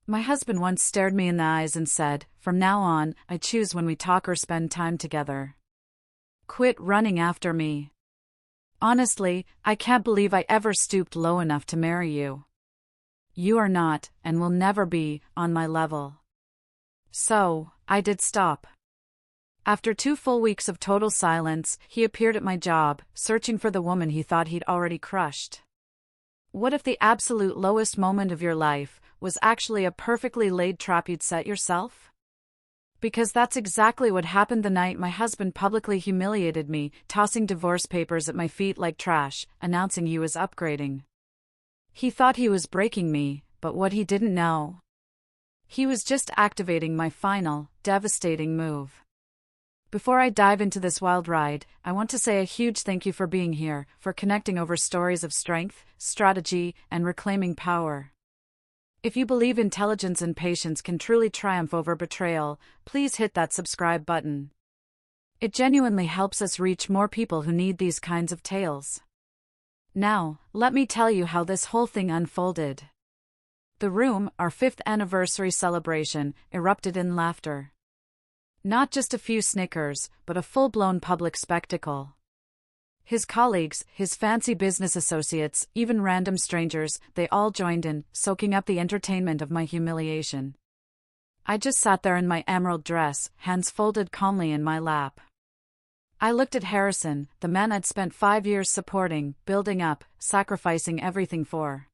My husband once stared me in the eyes and said, "From now on, I choose when we talk or spend time together. Quit running after me. Honestly, I can't believe I ever stooped low enough to marry you. You are not, and will never be, on my level." So, I did stop. After 2 full weeks of total silence, he appeared at my job, searching for the woman he thought he'd already crushed. What if the absolute lowest moment of your life was actually a perfectly laid trap you'd set yourself? Because that's exactly what happened the night my husband publicly humiliated me, tossing divorce papers at my feet like trash, announcing he was upgrading. He thought he was breaking me, but what he didn't know, he was just activating my final, devastating move. Before I dive into this wild ride, I want to say a huge thank you for being here, for connecting over stories of strength, strategy, and reclaiming power. If you believe intelligence and patience can truly triumph over betrayal, please hit that subscribe button. It genuinely helps us reach more people who need these kinds of tales. Now, let me tell you how this whole thing unfolded. The room, our 5th anniversary celebration, erupted in laughter. Not just a few snickers, but a full-blown public spectacle. His colleagues, his fancy business associates, even random strangers, they all joined in, soaking up the entertainment of my humiliation. I just sat there in my emerald dress, hands folded calmly in my lap. I looked at Harrison, the man I'd spent 5 years supporting, building up, sacrificing everything for.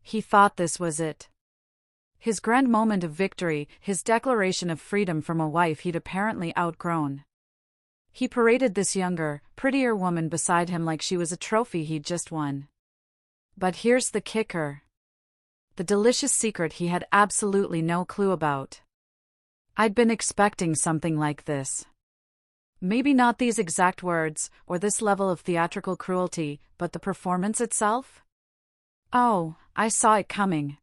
He thought this was it. His grand moment of victory, his declaration of freedom from a wife he'd apparently outgrown. He paraded this younger, prettier woman beside him like she was a trophy he'd just won. But here's the kicker. The delicious secret he had absolutely no clue about. I'd been expecting something like this. Maybe not these exact words, or this level of theatrical cruelty, but the performance itself? Oh, I saw it coming.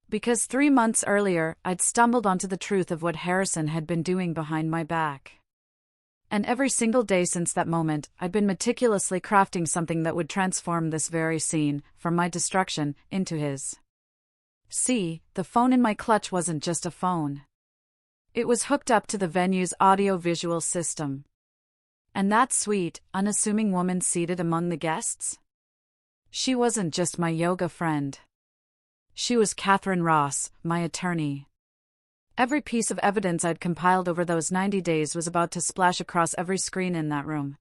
Because 3 months earlier, I'd stumbled onto the truth of what Harrison had been doing behind my back. And every single day since that moment, I'd been meticulously crafting something that would transform this very scene, from my destruction, into his. See, the phone in my clutch wasn't just a phone. It was hooked up to the venue's audio-visual system. And that sweet, unassuming woman seated among the guests? She wasn't just my yoga friend. She was Catherine Ross, my attorney. Every piece of evidence I'd compiled over those 90 days was about to splash across every screen in that room.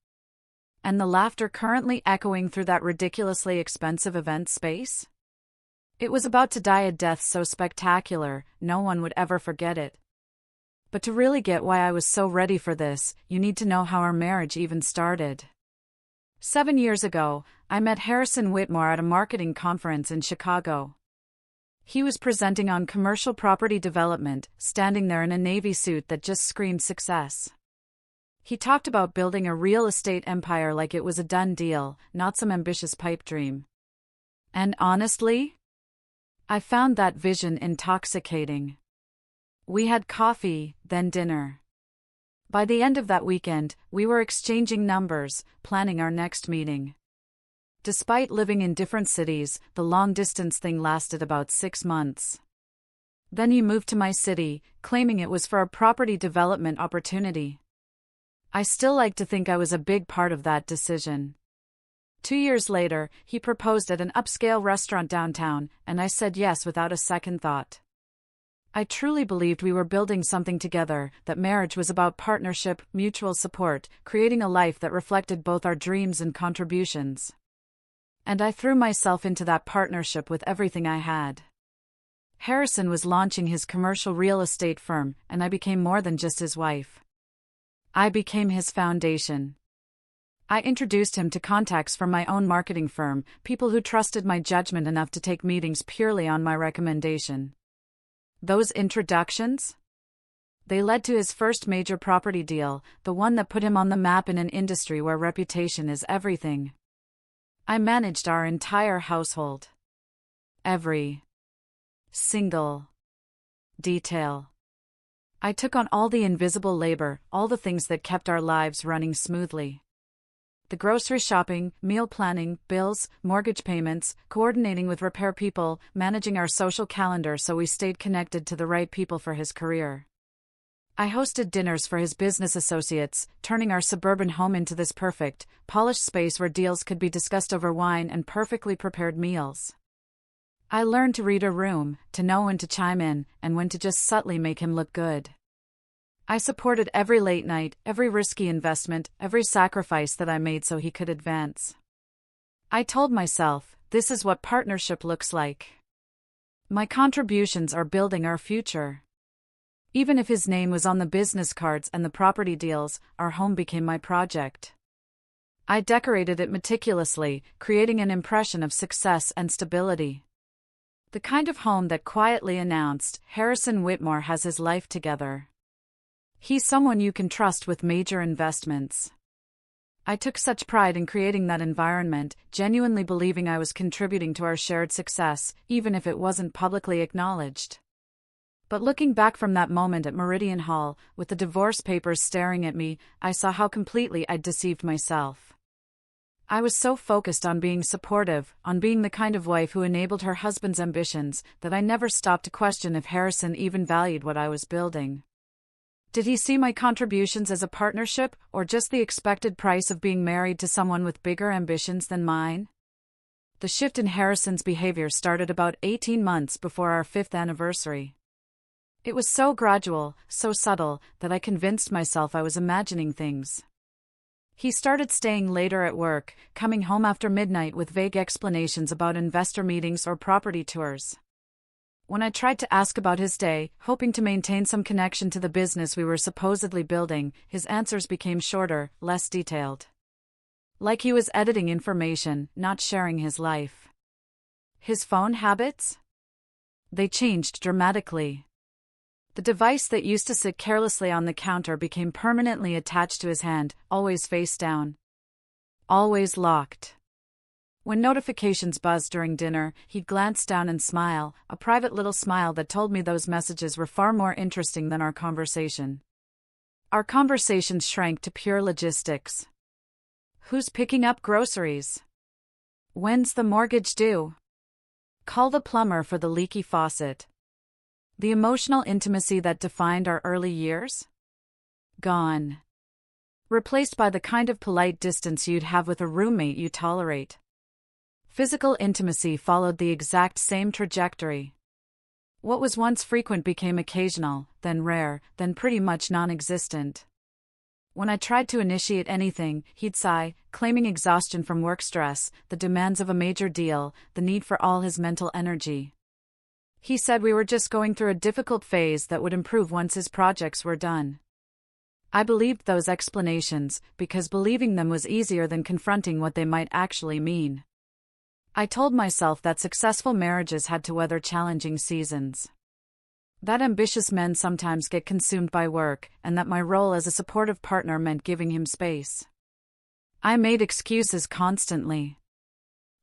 And the laughter currently echoing through that ridiculously expensive event space? It was about to die a death so spectacular, no one would ever forget it. But to really get why I was so ready for this, you need to know how our marriage even started. 7 years ago, I met Harrison Whitmore at a marketing conference in Chicago. He was presenting on commercial property development, standing there in a navy suit that just screamed success. He talked about building a real estate empire like it was a done deal, not some ambitious pipe dream. And honestly, I found that vision intoxicating. We had coffee, then dinner. By the end of that weekend, we were exchanging numbers, planning our next meeting. Despite living in different cities, the long-distance thing lasted about 6 months. Then he moved to my city, claiming it was for a property development opportunity. I still like to think I was a big part of that decision. 2 years later, he proposed at an upscale restaurant downtown, and I said yes without a second thought. I truly believed we were building something together, that marriage was about partnership, mutual support, creating a life that reflected both our dreams and contributions. And I threw myself into that partnership with everything I had. Harrison was launching his commercial real estate firm, and I became more than just his wife. I became his foundation. I introduced him to contacts from my own marketing firm, people who trusted my judgment enough to take meetings purely on my recommendation. Those introductions? They led to his first major property deal, the one that put him on the map in an industry where reputation is everything. I managed our entire household. Every single detail. I took on all the invisible labor, all the things that kept our lives running smoothly. The grocery shopping, meal planning, bills, mortgage payments, coordinating with repair people, managing our social calendar so we stayed connected to the right people for his career. I hosted dinners for his business associates, turning our suburban home into this perfect, polished space where deals could be discussed over wine and perfectly prepared meals. I learned to read a room, to know when to chime in, and when to just subtly make him look good. I supported every late night, every risky investment, every sacrifice that I made so he could advance. I told myself, this is what partnership looks like. My contributions are building our future. Even if his name was on the business cards and the property deals, our home became my project. I decorated it meticulously, creating an impression of success and stability. The kind of home that quietly announced, Harrison Whitmore has his life together. He's someone you can trust with major investments. I took such pride in creating that environment, genuinely believing I was contributing to our shared success, even if it wasn't publicly acknowledged. But looking back from that moment at Meridian Hall, with the divorce papers staring at me, I saw how completely I'd deceived myself. I was so focused on being supportive, on being the kind of wife who enabled her husband's ambitions, that I never stopped to question if Harrison even valued what I was building. Did he see my contributions as a partnership, or just the expected price of being married to someone with bigger ambitions than mine? The shift in Harrison's behavior started about 18 months before our 5th anniversary. It was so gradual, so subtle, that I convinced myself I was imagining things. He started staying later at work, coming home after midnight with vague explanations about investor meetings or property tours. When I tried to ask about his day, hoping to maintain some connection to the business we were supposedly building, his answers became shorter, less detailed. Like he was editing information, not sharing his life. His phone habits? They changed dramatically. The device that used to sit carelessly on the counter became permanently attached to his hand, always face down. Always locked. When notifications buzzed during dinner, he'd glance down and smile, a private little smile that told me those messages were far more interesting than our conversation. Our conversations shrank to pure logistics. Who's picking up groceries? When's the mortgage due? Call the plumber for the leaky faucet. The emotional intimacy that defined our early years? Gone. Replaced by the kind of polite distance you'd have with a roommate you tolerate. Physical intimacy followed the exact same trajectory. What was once frequent became occasional, then rare, then pretty much non-existent. When I tried to initiate anything, he'd sigh, claiming exhaustion from work stress, the demands of a major deal, the need for all his mental energy. He said we were just going through a difficult phase that would improve once his projects were done. I believed those explanations, because believing them was easier than confronting what they might actually mean. I told myself that successful marriages had to weather challenging seasons. That ambitious men sometimes get consumed by work, and that my role as a supportive partner meant giving him space. I made excuses constantly.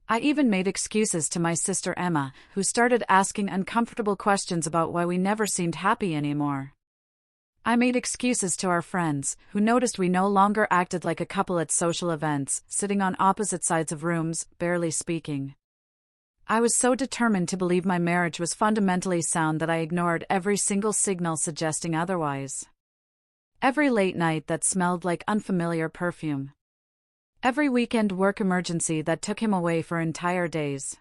I even made excuses to my sister Emma, who started asking uncomfortable questions about why we never seemed happy anymore. I made excuses to our friends, who noticed we no longer acted like a couple at social events, sitting on opposite sides of rooms, barely speaking. I was so determined to believe my marriage was fundamentally sound that I ignored every single signal suggesting otherwise. Every late night that smelled like unfamiliar perfume. Every weekend work emergency that took him away for entire days.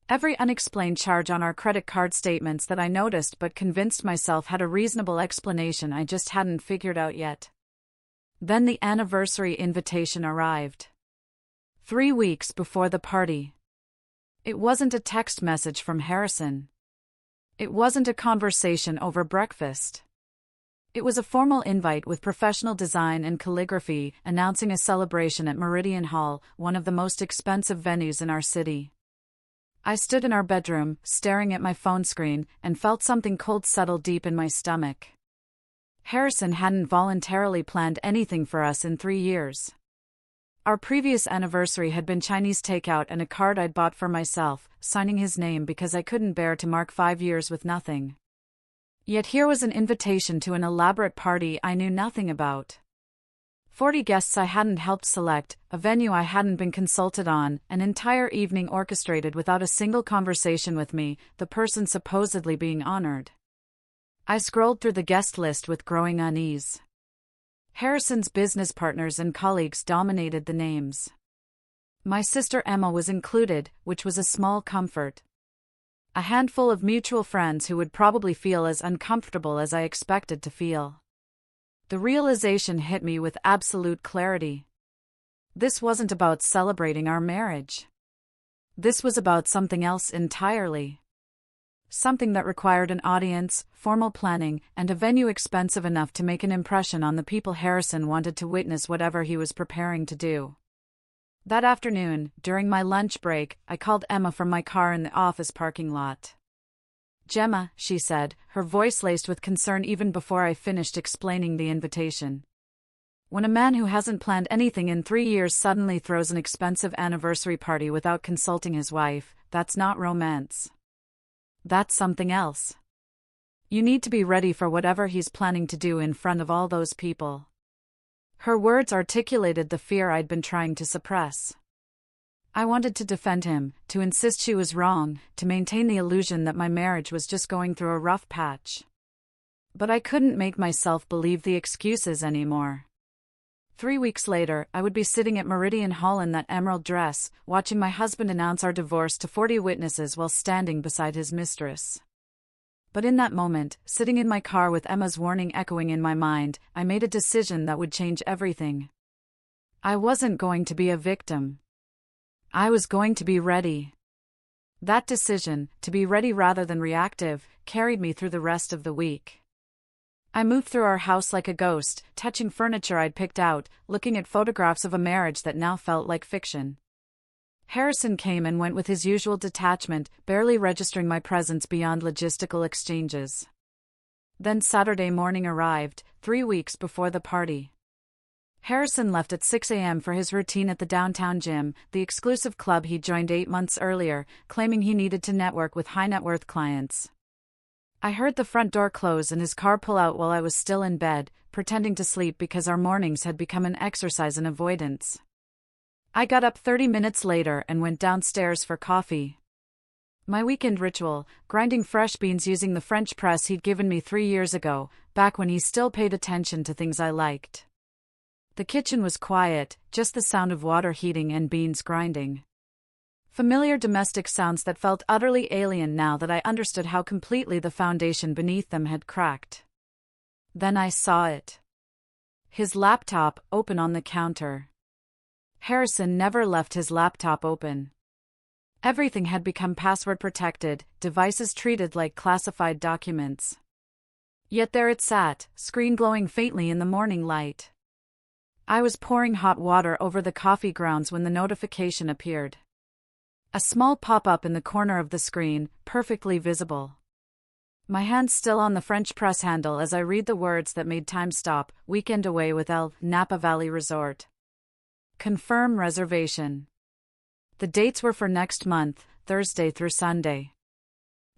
Every unexplained charge on our credit card statements that I noticed but convinced myself had a reasonable explanation I just hadn't figured out yet. Then the anniversary invitation arrived. 3 weeks before the party. It wasn't a text message from Harrison. It wasn't a conversation over breakfast. It was a formal invite with professional design and calligraphy, announcing a celebration at Meridian Hall, one of the most expensive venues in our city. I stood in our bedroom, staring at my phone screen, and felt something cold settle deep in my stomach. Harrison hadn't voluntarily planned anything for us in 3 years. Our previous anniversary had been Chinese takeout and a card I'd bought for myself, signing his name because I couldn't bear to mark 5 years with nothing. Yet here was an invitation to an elaborate party I knew nothing about. 40 guests I hadn't helped select, a venue I hadn't been consulted on, an entire evening orchestrated without a single conversation with me, the person supposedly being honored. I scrolled through the guest list with growing unease. Harrison's business partners and colleagues dominated the names. My sister Emma was included, which was a small comfort. A handful of mutual friends who would probably feel as uncomfortable as I expected to feel. The realization hit me with absolute clarity. This wasn't about celebrating our marriage. This was about something else entirely. Something that required an audience, formal planning, and a venue expensive enough to make an impression on the people Harrison wanted to witness whatever he was preparing to do. That afternoon, during my lunch break, I called Emma from my car in the office parking lot. "Gemma," she said, her voice laced with concern even before I finished explaining the invitation. "When a man who hasn't planned anything in 3 years suddenly throws an expensive anniversary party without consulting his wife, that's not romance. That's something else. You need to be ready for whatever he's planning to do in front of all those people." Her words articulated the fear I'd been trying to suppress. I wanted to defend him, to insist she was wrong, to maintain the illusion that my marriage was just going through a rough patch. But I couldn't make myself believe the excuses anymore. 3 weeks later, I would be sitting at Meridian Hall in that emerald dress, watching my husband announce our divorce to 40 witnesses while standing beside his mistress. But in that moment, sitting in my car with Emma's warning echoing in my mind, I made a decision that would change everything. I wasn't going to be a victim. I was going to be ready. That decision, to be ready rather than reactive, carried me through the rest of the week. I moved through our house like a ghost, touching furniture I'd picked out, looking at photographs of a marriage that now felt like fiction. Harrison came and went with his usual detachment, barely registering my presence beyond logistical exchanges. Then Saturday morning arrived, 3 weeks before the party. Harrison left at 6 a.m. for his routine at the downtown gym, the exclusive club he joined 8 months earlier, claiming he needed to network with high-net-worth clients. I heard the front door close and his car pull out while I was still in bed, pretending to sleep because our mornings had become an exercise in avoidance. I got up 30 minutes later and went downstairs for coffee. My weekend ritual, grinding fresh beans using the French press he'd given me 3 years ago, back when he still paid attention to things I liked. The kitchen was quiet, just the sound of water heating and beans grinding. Familiar domestic sounds that felt utterly alien now that I understood how completely the foundation beneath them had cracked. Then I saw it. His laptop, open on the counter. Harrison never left his laptop open. Everything had become password protected, devices treated like classified documents. Yet there it sat, screen glowing faintly in the morning light. I was pouring hot water over the coffee grounds when the notification appeared. A small pop-up in the corner of the screen, perfectly visible. My hand still on the French press handle as I read the words that made time stop, weekend away with Elle, Napa Valley Resort. Confirm reservation. The dates were for next month, Thursday through Sunday.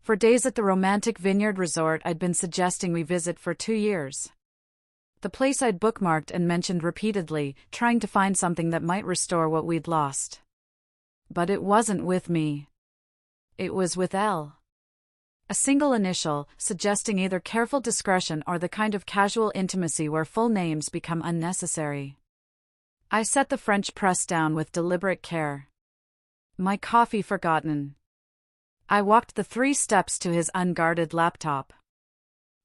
For days at the romantic Vineyard Resort I'd been suggesting we visit for 2 years. The place I'd bookmarked and mentioned repeatedly, trying to find something that might restore what we'd lost. But it wasn't with me. It was with Elle. A single initial, suggesting either careful discretion or the kind of casual intimacy where full names become unnecessary. I set the French press down with deliberate care. My coffee forgotten. I walked the 3 steps to his unguarded laptop.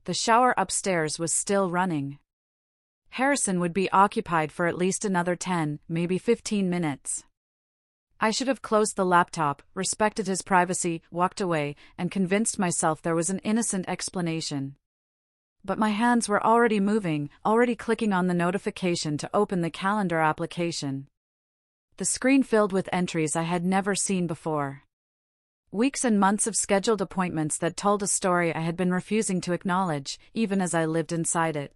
The shower upstairs was still running. Harrison would be occupied for at least another 10, maybe 15 minutes. I should have closed the laptop, respected his privacy, walked away, and convinced myself there was an innocent explanation. But my hands were already moving, already clicking on the notification to open the calendar application. The screen filled with entries I had never seen before. Weeks and months of scheduled appointments that told a story I had been refusing to acknowledge, even as I lived inside it.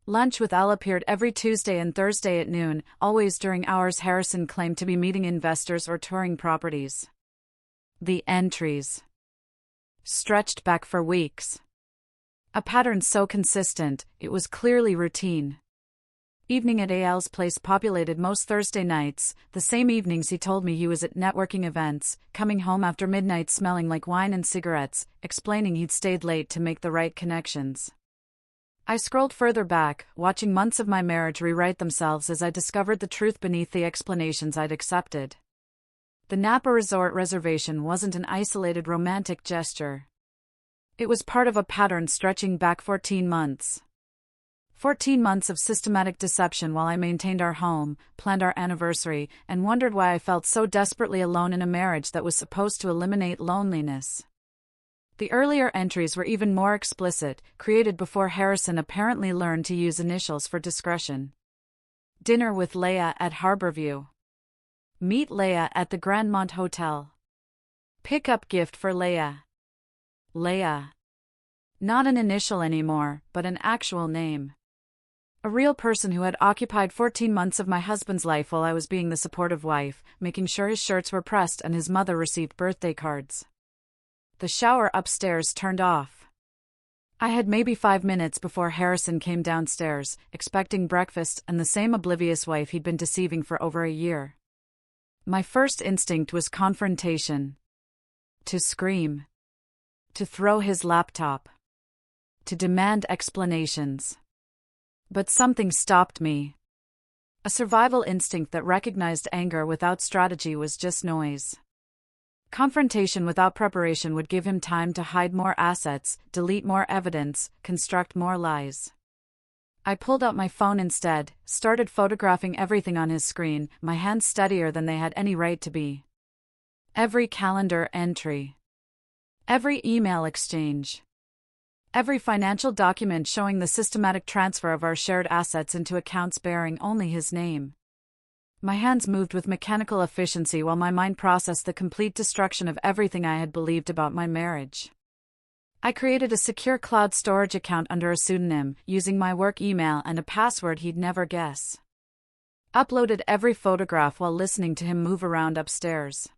Lunch with Elle appeared every Tuesday and Thursday at noon, always during hours Harrison claimed to be meeting investors or touring properties. The entries stretched back for weeks. A pattern so consistent, it was clearly routine. Evening at AL's place populated most Thursday nights, the same evenings he told me he was at networking events, coming home after midnight smelling like wine and cigarettes, explaining he'd stayed late to make the right connections. I scrolled further back, watching months of my marriage rewrite themselves as I discovered the truth beneath the explanations I'd accepted. The Napa Resort reservation wasn't an isolated romantic gesture. It was part of a pattern stretching back 14 months. 14 months of systematic deception while I maintained our home, planned our anniversary, and wondered why I felt so desperately alone in a marriage that was supposed to eliminate loneliness. The earlier entries were even more explicit, created before Harrison apparently learned to use initials for discretion. Dinner with Leia at Harborview. Meet Leia at the Grandmont Hotel. Pick-up gift for Leia. Leia. Not an initial anymore, but an actual name. A real person who had occupied 14 months of my husband's life while I was being the supportive wife, making sure his shirts were pressed and his mother received birthday cards. The shower upstairs turned off. I had maybe 5 minutes before Harrison came downstairs, expecting breakfast and the same oblivious wife he'd been deceiving for over a year. My first instinct was confrontation. To scream. To throw his laptop. To demand explanations. But something stopped me. A survival instinct that recognized anger without strategy was just noise. Confrontation without preparation would give him time to hide more assets, delete more evidence, construct more lies. I pulled out my phone instead, started photographing everything on his screen, my hands steadier than they had any right to be. Every calendar entry. Every email exchange. Every financial document showing the systematic transfer of our shared assets into accounts bearing only his name. My hands moved with mechanical efficiency while my mind processed the complete destruction of everything I had believed about my marriage. I created a secure cloud storage account under a pseudonym, using my work email and a password he'd never guess. Uploaded every photograph while listening to him move around upstairs.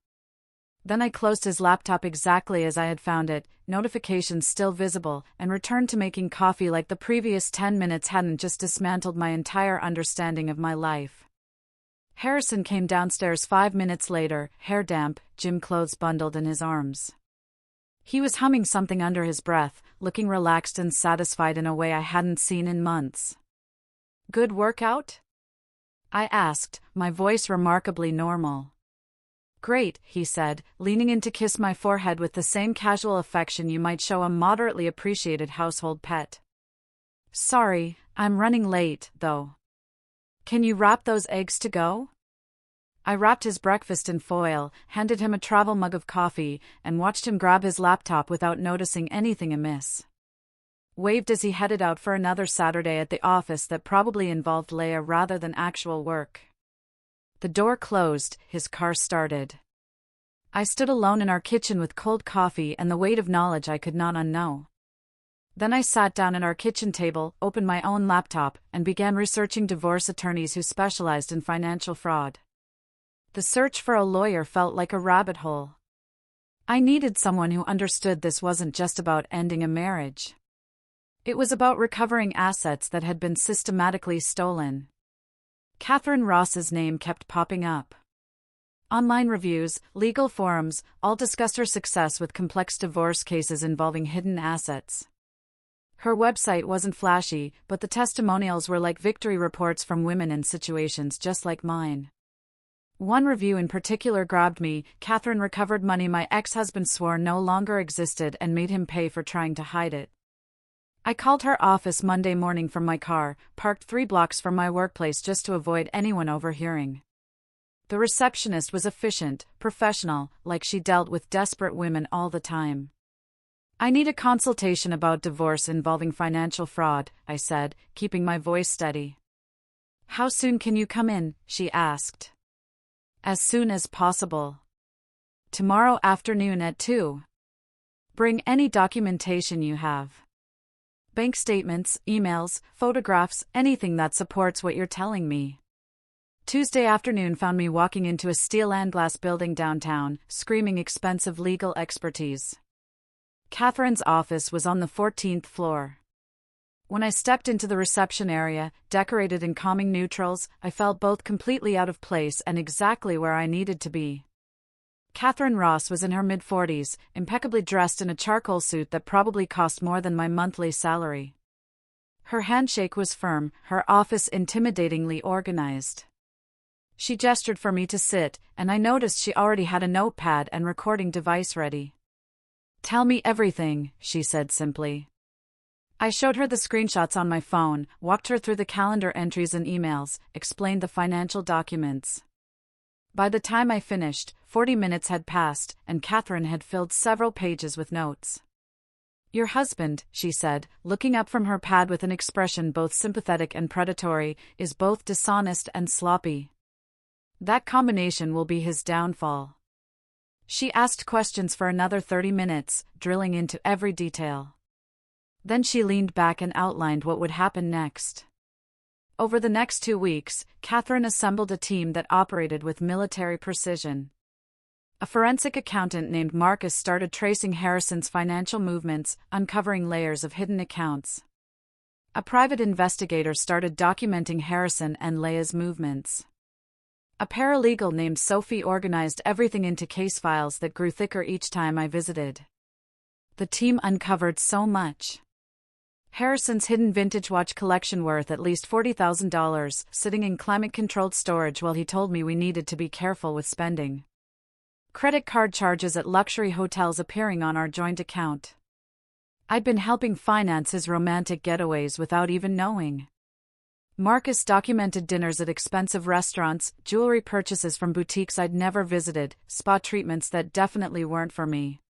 Then I closed his laptop exactly as I had found it, notifications still visible, and returned to making coffee like the previous 10 minutes hadn't just dismantled my entire understanding of my life. Harrison came downstairs 5 minutes later, hair damp, gym clothes bundled in his arms. He was humming something under his breath, looking relaxed and satisfied in a way I hadn't seen in months. "Good workout?" I asked, my voice remarkably normal. "Great," he said, leaning in to kiss my forehead with the same casual affection you might show a moderately appreciated household pet. "Sorry, I'm running late, though. Can you wrap those eggs to go?" I wrapped his breakfast in foil, handed him a travel mug of coffee, and watched him grab his laptop without noticing anything amiss. Waved as he headed out for another Saturday at the office that probably involved Leia rather than actual work. The door closed, his car started. I stood alone in our kitchen with cold coffee and the weight of knowledge I could not unknow. Then I sat down at our kitchen table, opened my own laptop, and began researching divorce attorneys who specialized in financial fraud. The search for a lawyer felt like a rabbit hole. I needed someone who understood this wasn't just about ending a marriage. It was about recovering assets that had been systematically stolen. Catherine Ross's name kept popping up. Online reviews, legal forums, all discussed her success with complex divorce cases involving hidden assets. Her website wasn't flashy, but the testimonials were like victory reports from women in situations just like mine. One review in particular grabbed me. Catherine recovered money my ex-husband swore no longer existed and made him pay for trying to hide it. I called her office Monday morning from my car, parked 3 blocks from my workplace just to avoid anyone overhearing. The receptionist was efficient, professional, like she dealt with desperate women all the time. "I need a consultation about divorce involving financial fraud," I said, keeping my voice steady. "How soon can you come in?" she asked. "As soon as possible. Tomorrow afternoon at 2. Bring any documentation you have. Bank statements, emails, photographs, anything that supports what you're telling me." Tuesday afternoon found me walking into a steel and glass building downtown, screaming expensive legal expertise. Catherine's office was on the 14th floor. When I stepped into the reception area, decorated in calming neutrals, I felt both completely out of place and exactly where I needed to be. Catherine Ross was in her mid-40s, impeccably dressed in a charcoal suit that probably cost more than my monthly salary. Her handshake was firm, her office intimidatingly organized. She gestured for me to sit, and I noticed she already had a notepad and recording device ready. "Tell me everything," she said simply. I showed her the screenshots on my phone, walked her through the calendar entries and emails, explained the financial documents. By the time I finished, 40 minutes had passed, and Catherine had filled several pages with notes. "Your husband," she said, looking up from her pad with an expression both sympathetic and predatory, "is both dishonest and sloppy. That combination will be his downfall." She asked questions for another 30 minutes, drilling into every detail. Then she leaned back and outlined what would happen next. Over the next 2 weeks, Catherine assembled a team that operated with military precision. A forensic accountant named Marcus started tracing Harrison's financial movements, uncovering layers of hidden accounts. A private investigator started documenting Harrison and Leia's movements. A paralegal named Sophie organized everything into case files that grew thicker each time I visited. The team uncovered so much. Harrison's hidden vintage watch collection worth at least $40,000, sitting in climate-controlled storage while he told me we needed to be careful with spending. Credit card charges at luxury hotels appearing on our joint account. I'd been helping finance his romantic getaways without even knowing. Marcus documented dinners at expensive restaurants, jewelry purchases from boutiques I'd never visited, spa treatments that definitely weren't for me.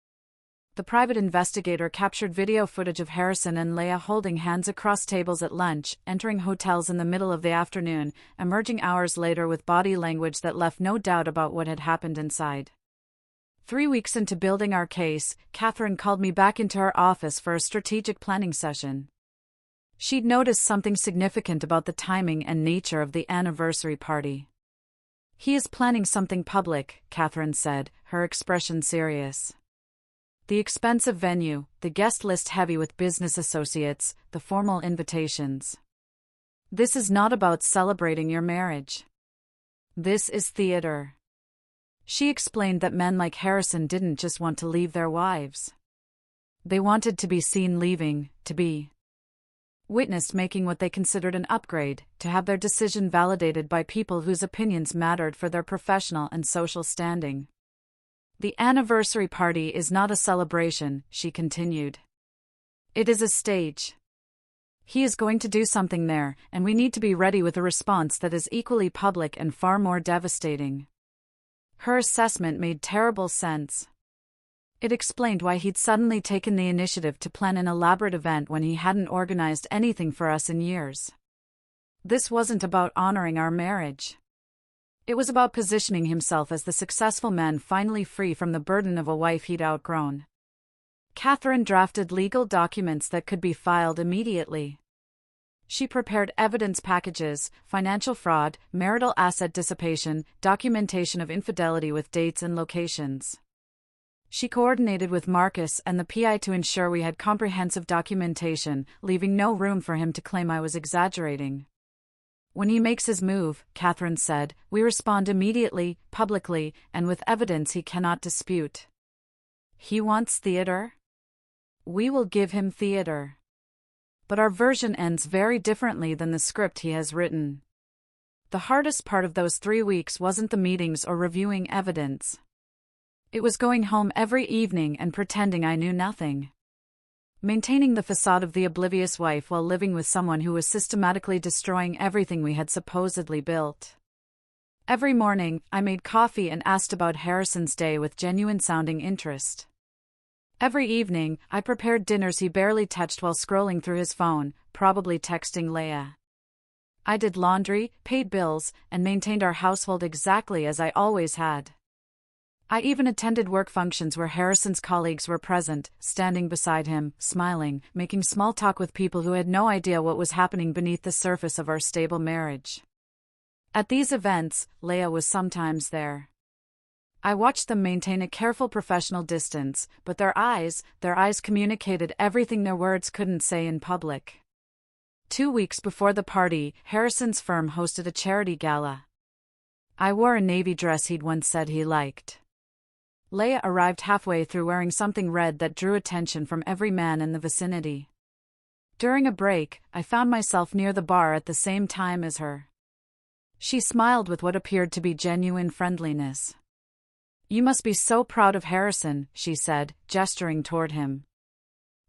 The private investigator captured video footage of Harrison and Leia holding hands across tables at lunch, entering hotels in the middle of the afternoon, emerging hours later with body language that left no doubt about what had happened inside. 3 weeks into building our case, Catherine called me back into her office for a strategic planning session. She'd noticed something significant about the timing and nature of the anniversary party. "He is planning something public," Catherine said, her expression serious. "The expensive venue, the guest list heavy with business associates, the formal invitations. This is not about celebrating your marriage. This is theater." She explained that men like Harrison didn't just want to leave their wives. They wanted to be seen leaving, to be witnessed making what they considered an upgrade, to have their decision validated by people whose opinions mattered for their professional and social standing. "The anniversary party is not a celebration," she continued. "It is a stage. He is going to do something there, and we need to be ready with a response that is equally public and far more devastating." Her assessment made terrible sense. It explained why he'd suddenly taken the initiative to plan an elaborate event when he hadn't organized anything for us in years. This wasn't about honoring our marriage. It was about positioning himself as the successful man finally free from the burden of a wife he'd outgrown. Catherine drafted legal documents that could be filed immediately. She prepared evidence packages, financial fraud, marital asset dissipation, documentation of infidelity with dates and locations. She coordinated with Marcus and the PI to ensure we had comprehensive documentation, leaving no room for him to claim I was exaggerating. "When he makes his move," Catherine said, "we respond immediately, publicly, and with evidence he cannot dispute. He wants theater? We will give him theater. But our version ends very differently than the script he has written." The hardest part of those 3 weeks wasn't the meetings or reviewing evidence. It was going home every evening and pretending I knew nothing. Maintaining the facade of the oblivious wife while living with someone who was systematically destroying everything we had supposedly built. Every morning, I made coffee and asked about Harrison's day with genuine-sounding interest. Every evening, I prepared dinners he barely touched while scrolling through his phone, probably texting Leia. I did laundry, paid bills, and maintained our household exactly as I always had. I even attended work functions where Harrison's colleagues were present, standing beside him, smiling, making small talk with people who had no idea what was happening beneath the surface of our stable marriage. At these events, Leia was sometimes there. I watched them maintain a careful professional distance, but their eyes communicated everything their words couldn't say in public. 2 weeks before the party, Harrison's firm hosted a charity gala. I wore a navy dress he'd once said he liked. Leia arrived halfway through wearing something red that drew attention from every man in the vicinity. During a break, I found myself near the bar at the same time as her. She smiled with what appeared to be genuine friendliness. "You must be so proud of Harrison," she said, gesturing toward him.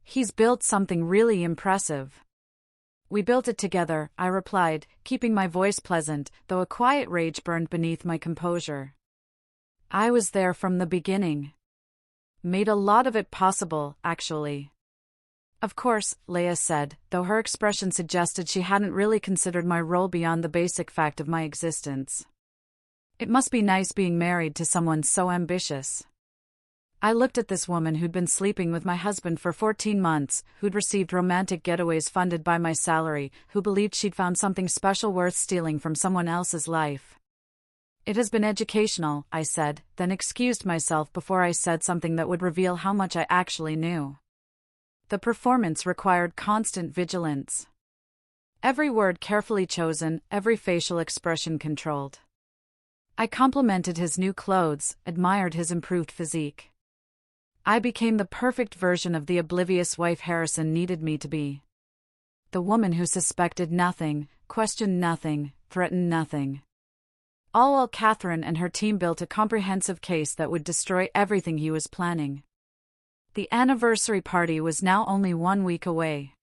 "He's built something really impressive." "We built it together," I replied, keeping my voice pleasant, though a quiet rage burned beneath my composure. "I was there from the beginning. Made a lot of it possible, actually." "Of course," Leia said, though her expression suggested she hadn't really considered my role beyond the basic fact of my existence. "It must be nice being married to someone so ambitious." I looked at this woman who'd been sleeping with my husband for 14 months, who'd received romantic getaways funded by my salary, who believed she'd found something special worth stealing from someone else's life. "It has been educational," I said, then excused myself before I said something that would reveal how much I actually knew. The performance required constant vigilance. Every word carefully chosen, every facial expression controlled. I complimented his new clothes, admired his improved physique. I became the perfect version of the oblivious wife Harrison needed me to be. The woman who suspected nothing, questioned nothing, threatened nothing. All while Catherine and her team built a comprehensive case that would destroy everything he was planning. The anniversary party was now only 1 week away.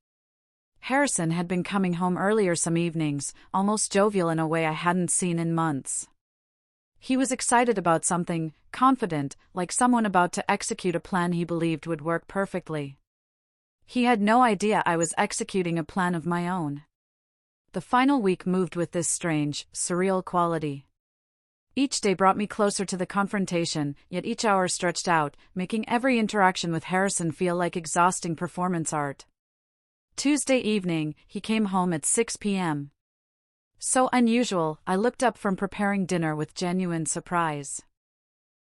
Harrison had been coming home earlier some evenings, almost jovial in a way I hadn't seen in months. He was excited about something, confident, like someone about to execute a plan he believed would work perfectly. He had no idea I was executing a plan of my own. The final week moved with this strange, surreal quality. Each day brought me closer to the confrontation, yet each hour stretched out, making every interaction with Harrison feel like exhausting performance art. Tuesday evening, he came home at 6 p.m. So unusual, I looked up from preparing dinner with genuine surprise.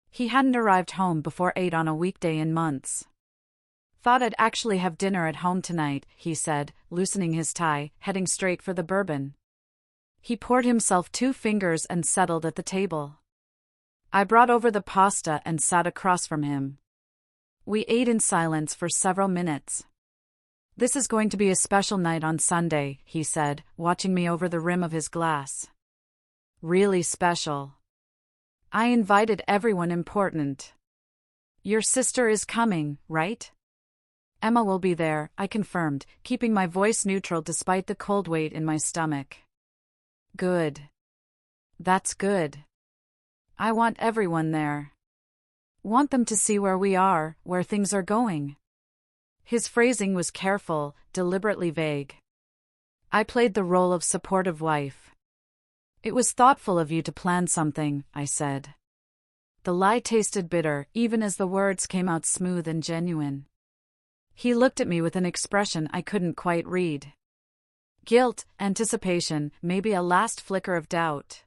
He hadn't arrived home before 8 on a weekday in months. "Thought I'd actually have dinner at home tonight," he said, loosening his tie, heading straight for the bourbon. He poured himself 2 fingers and settled at the table. I brought over the pasta and sat across from him. We ate in silence for several minutes. "This is going to be a special night on Sunday," he said, watching me over the rim of his glass. "Really special. I invited everyone important. Your sister is coming, right?" "Emma will be there," I confirmed, keeping my voice neutral despite the cold weight in my stomach. "Good. That's good. I want everyone there. Want them to see where we are, where things are going." His phrasing was careful, deliberately vague. I played the role of supportive wife. "It was thoughtful of you to plan something," I said. The lie tasted bitter, even as the words came out smooth and genuine. He looked at me with an expression I couldn't quite read. Guilt, anticipation, maybe a last flicker of doubt.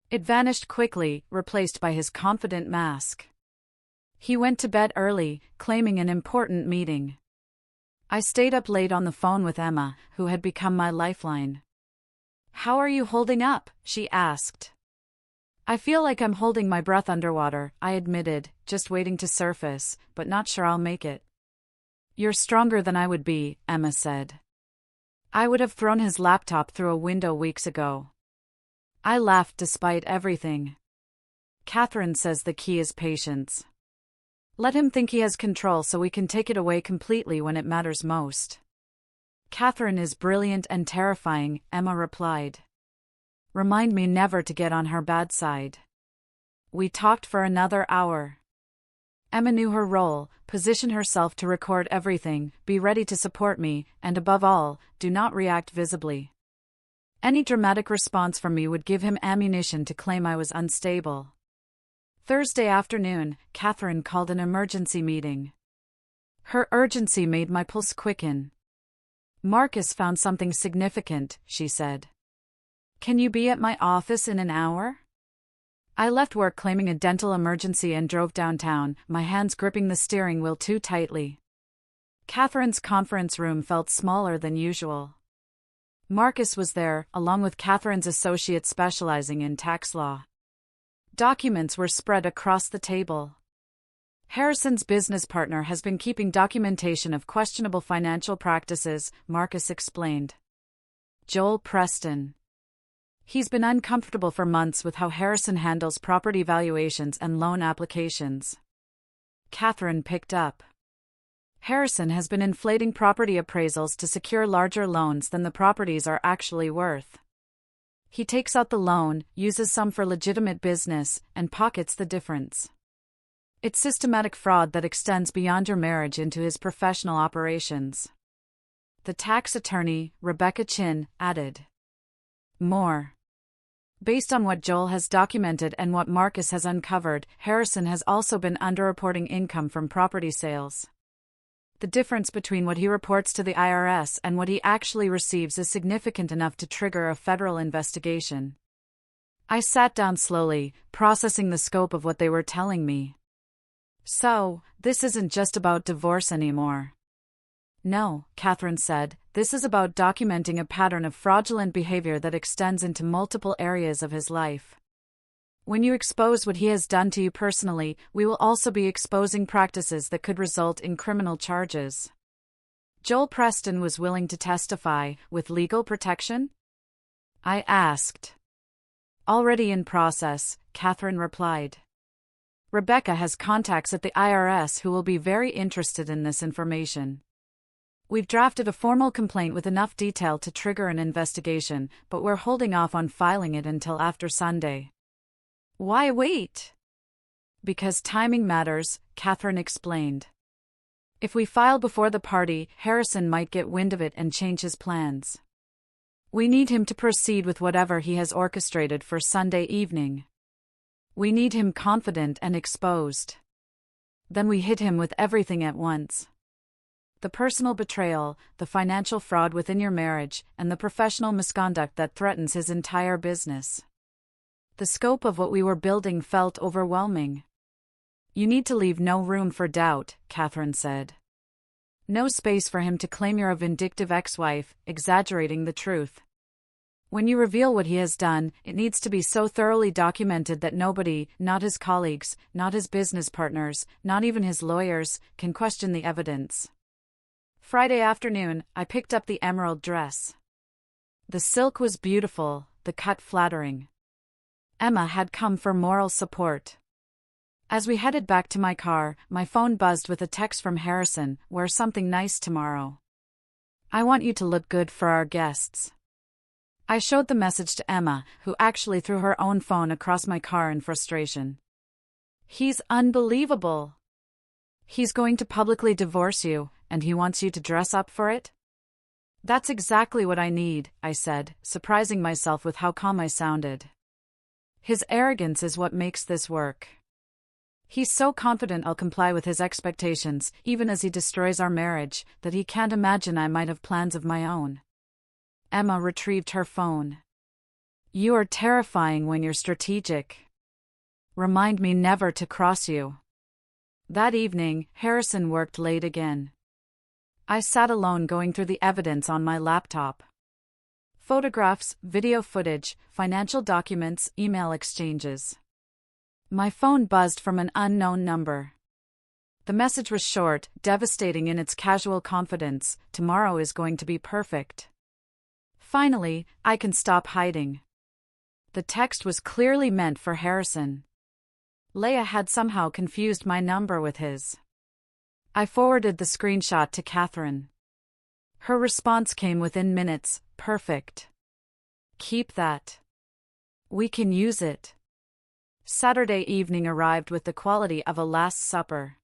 It vanished quickly, replaced by his confident mask. He went to bed early, claiming an important meeting. I stayed up late on the phone with Emma, who had become my lifeline. "How are you holding up?" she asked. "I feel like I'm holding my breath underwater," I admitted, just waiting to surface, but not sure I'll make it. "You're stronger than I would be," Emma said. I would have thrown his laptop through a window weeks ago. I laughed despite everything. "Catherine says the key is patience. Let him think he has control so we can take it away completely when it matters most." "Catherine is brilliant and terrifying," Emma replied. "Remind me never to get on her bad side." We talked for another hour. Emma knew her role, position herself to record everything, be ready to support me, and above all, do not react visibly. Any dramatic response from me would give him ammunition to claim I was unstable. Thursday afternoon, Catherine called an emergency meeting. Her urgency made my pulse quicken. "Marcus found something significant," she said. "Can you be at my office in an hour?" I left work claiming a dental emergency and drove downtown, my hands gripping the steering wheel too tightly. Catherine's conference room felt smaller than usual. Marcus was there, along with Catherine's associate specializing in tax law. Documents were spread across the table. Harrison's business partner has been keeping documentation of questionable financial practices, Marcus explained. Joel Preston. He's been uncomfortable for months with how Harrison handles property valuations and loan applications. Catherine picked up. Harrison has been inflating property appraisals to secure larger loans than the properties are actually worth. He takes out the loan, uses some for legitimate business, and pockets the difference. It's systematic fraud that extends beyond your marriage into his professional operations. The tax attorney, Rebecca Chin, added. More. Based on what Joel has documented and what Marcus has uncovered, Harrison has also been underreporting income from property sales. The difference between what he reports to the IRS and what he actually receives is significant enough to trigger a federal investigation. I sat down slowly, processing the scope of what they were telling me. So, this isn't just about divorce anymore. No, Catherine said, this is about documenting a pattern of fraudulent behavior that extends into multiple areas of his life. When you expose what he has done to you personally, we will also be exposing practices that could result in criminal charges. Joel Preston was willing to testify, with legal protection? I asked. Already in process, Catherine replied. Rebecca has contacts at the IRS who will be very interested in this information. We've drafted a formal complaint with enough detail to trigger an investigation, but we're holding off on filing it until after Sunday. Why wait? Because timing matters, Catherine explained. If we file before the party, Harrison might get wind of it and change his plans. We need him to proceed with whatever he has orchestrated for Sunday evening. We need him confident and exposed. Then we hit him with everything at once. The personal betrayal, the financial fraud within your marriage, and the professional misconduct that threatens his entire business. The scope of what we were building felt overwhelming. You need to leave no room for doubt, Catherine said. No space for him to claim you're a vindictive ex-wife, exaggerating the truth. When you reveal what he has done, it needs to be so thoroughly documented that nobody, not his colleagues, not his business partners, not even his lawyers, can question the evidence. Friday afternoon, I picked up the emerald dress. The silk was beautiful, the cut flattering. Emma had come for moral support. As we headed back to my car, my phone buzzed with a text from Harrison, "Wear something nice tomorrow. I want you to look good for our guests." I showed the message to Emma, who actually threw her own phone across my car in frustration. He's unbelievable. He's going to publicly divorce you, and he wants you to dress up for it? That's exactly what I need, I said, surprising myself with how calm I sounded. His arrogance is what makes this work. He's so confident I'll comply with his expectations, even as he destroys our marriage, that he can't imagine I might have plans of my own. Emma retrieved her phone. You are terrifying when you're strategic. Remind me never to cross you. That evening, Harrison worked late again. I sat alone going through the evidence on my laptop. Photographs, video footage, financial documents, email exchanges. My phone buzzed from an unknown number. The message was short, devastating in its casual confidence. Tomorrow is going to be perfect. Finally, I can stop hiding. The text was clearly meant for Harrison. Leah had somehow confused my number with his. I forwarded the screenshot to Catherine. Her response came within minutes, perfect. Keep that. We can use it. Saturday evening arrived with the quality of a Last Supper.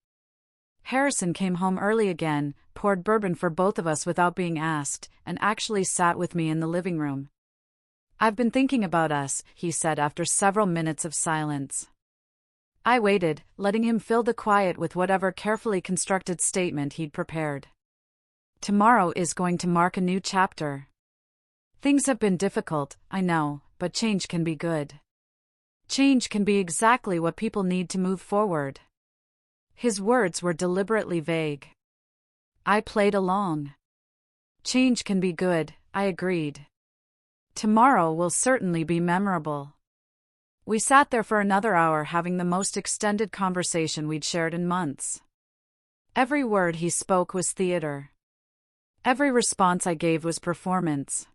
Harrison came home early again, poured bourbon for both of us without being asked, and actually sat with me in the living room. I've been thinking about us, he said after several minutes of silence. I waited, letting him fill the quiet with whatever carefully constructed statement he'd prepared. Tomorrow is going to mark a new chapter. Things have been difficult, I know, but change can be good. Change can be exactly what people need to move forward. His words were deliberately vague. I played along. Change can be good, I agreed. Tomorrow will certainly be memorable. We sat there for another hour having the most extended conversation we'd shared in months. Every word he spoke was theater. Every response I gave was performance.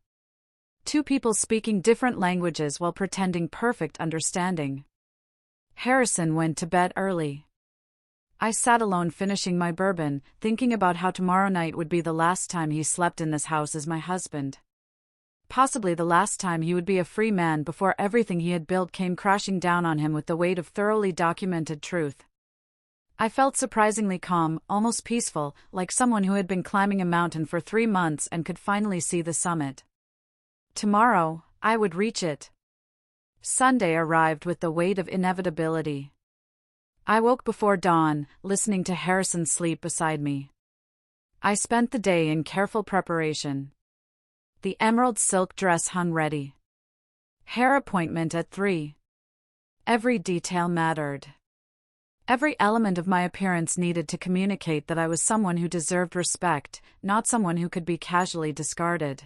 Two people speaking different languages while pretending perfect understanding. Harrison went to bed early. I sat alone finishing my bourbon, thinking about how tomorrow night would be the last time he slept in this house as my husband. Possibly the last time he would be a free man before everything he had built came crashing down on him with the weight of thoroughly documented truth. I felt surprisingly calm, almost peaceful, like someone who had been climbing a mountain for 3 months and could finally see the summit. Tomorrow, I would reach it. Sunday arrived with the weight of inevitability. I woke before dawn, listening to Harrison sleep beside me. I spent the day in careful preparation. The emerald silk dress hung ready. Hair appointment at 3. Every detail mattered. Every element of my appearance needed to communicate that I was someone who deserved respect, not someone who could be casually discarded.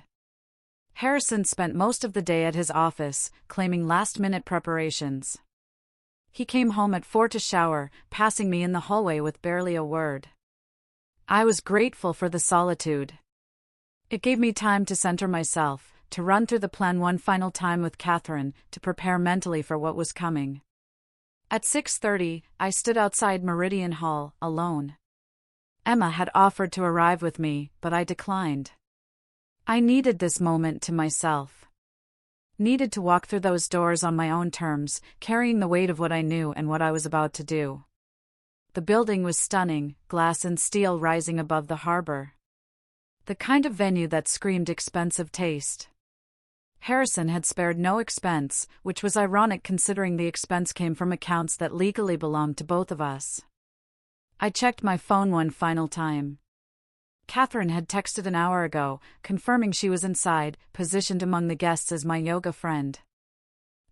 Harrison spent most of the day at his office, claiming last-minute preparations. He came home at 4 to shower, passing me in the hallway with barely a word. I was grateful for the solitude. It gave me time to center myself, to run through the plan one final time with Catherine, to prepare mentally for what was coming. At 6:30, I stood outside Meridian Hall, alone. Emma had offered to arrive with me, but I declined. I needed this moment to myself. Needed to walk through those doors on my own terms, carrying the weight of what I knew and what I was about to do. The building was stunning, glass and steel rising above the harbor. The kind of venue that screamed expensive taste. Harrison had spared no expense, which was ironic considering the expense came from accounts that legally belonged to both of us. I checked my phone one final time. Catherine had texted an hour ago, confirming she was inside, positioned among the guests as my yoga friend.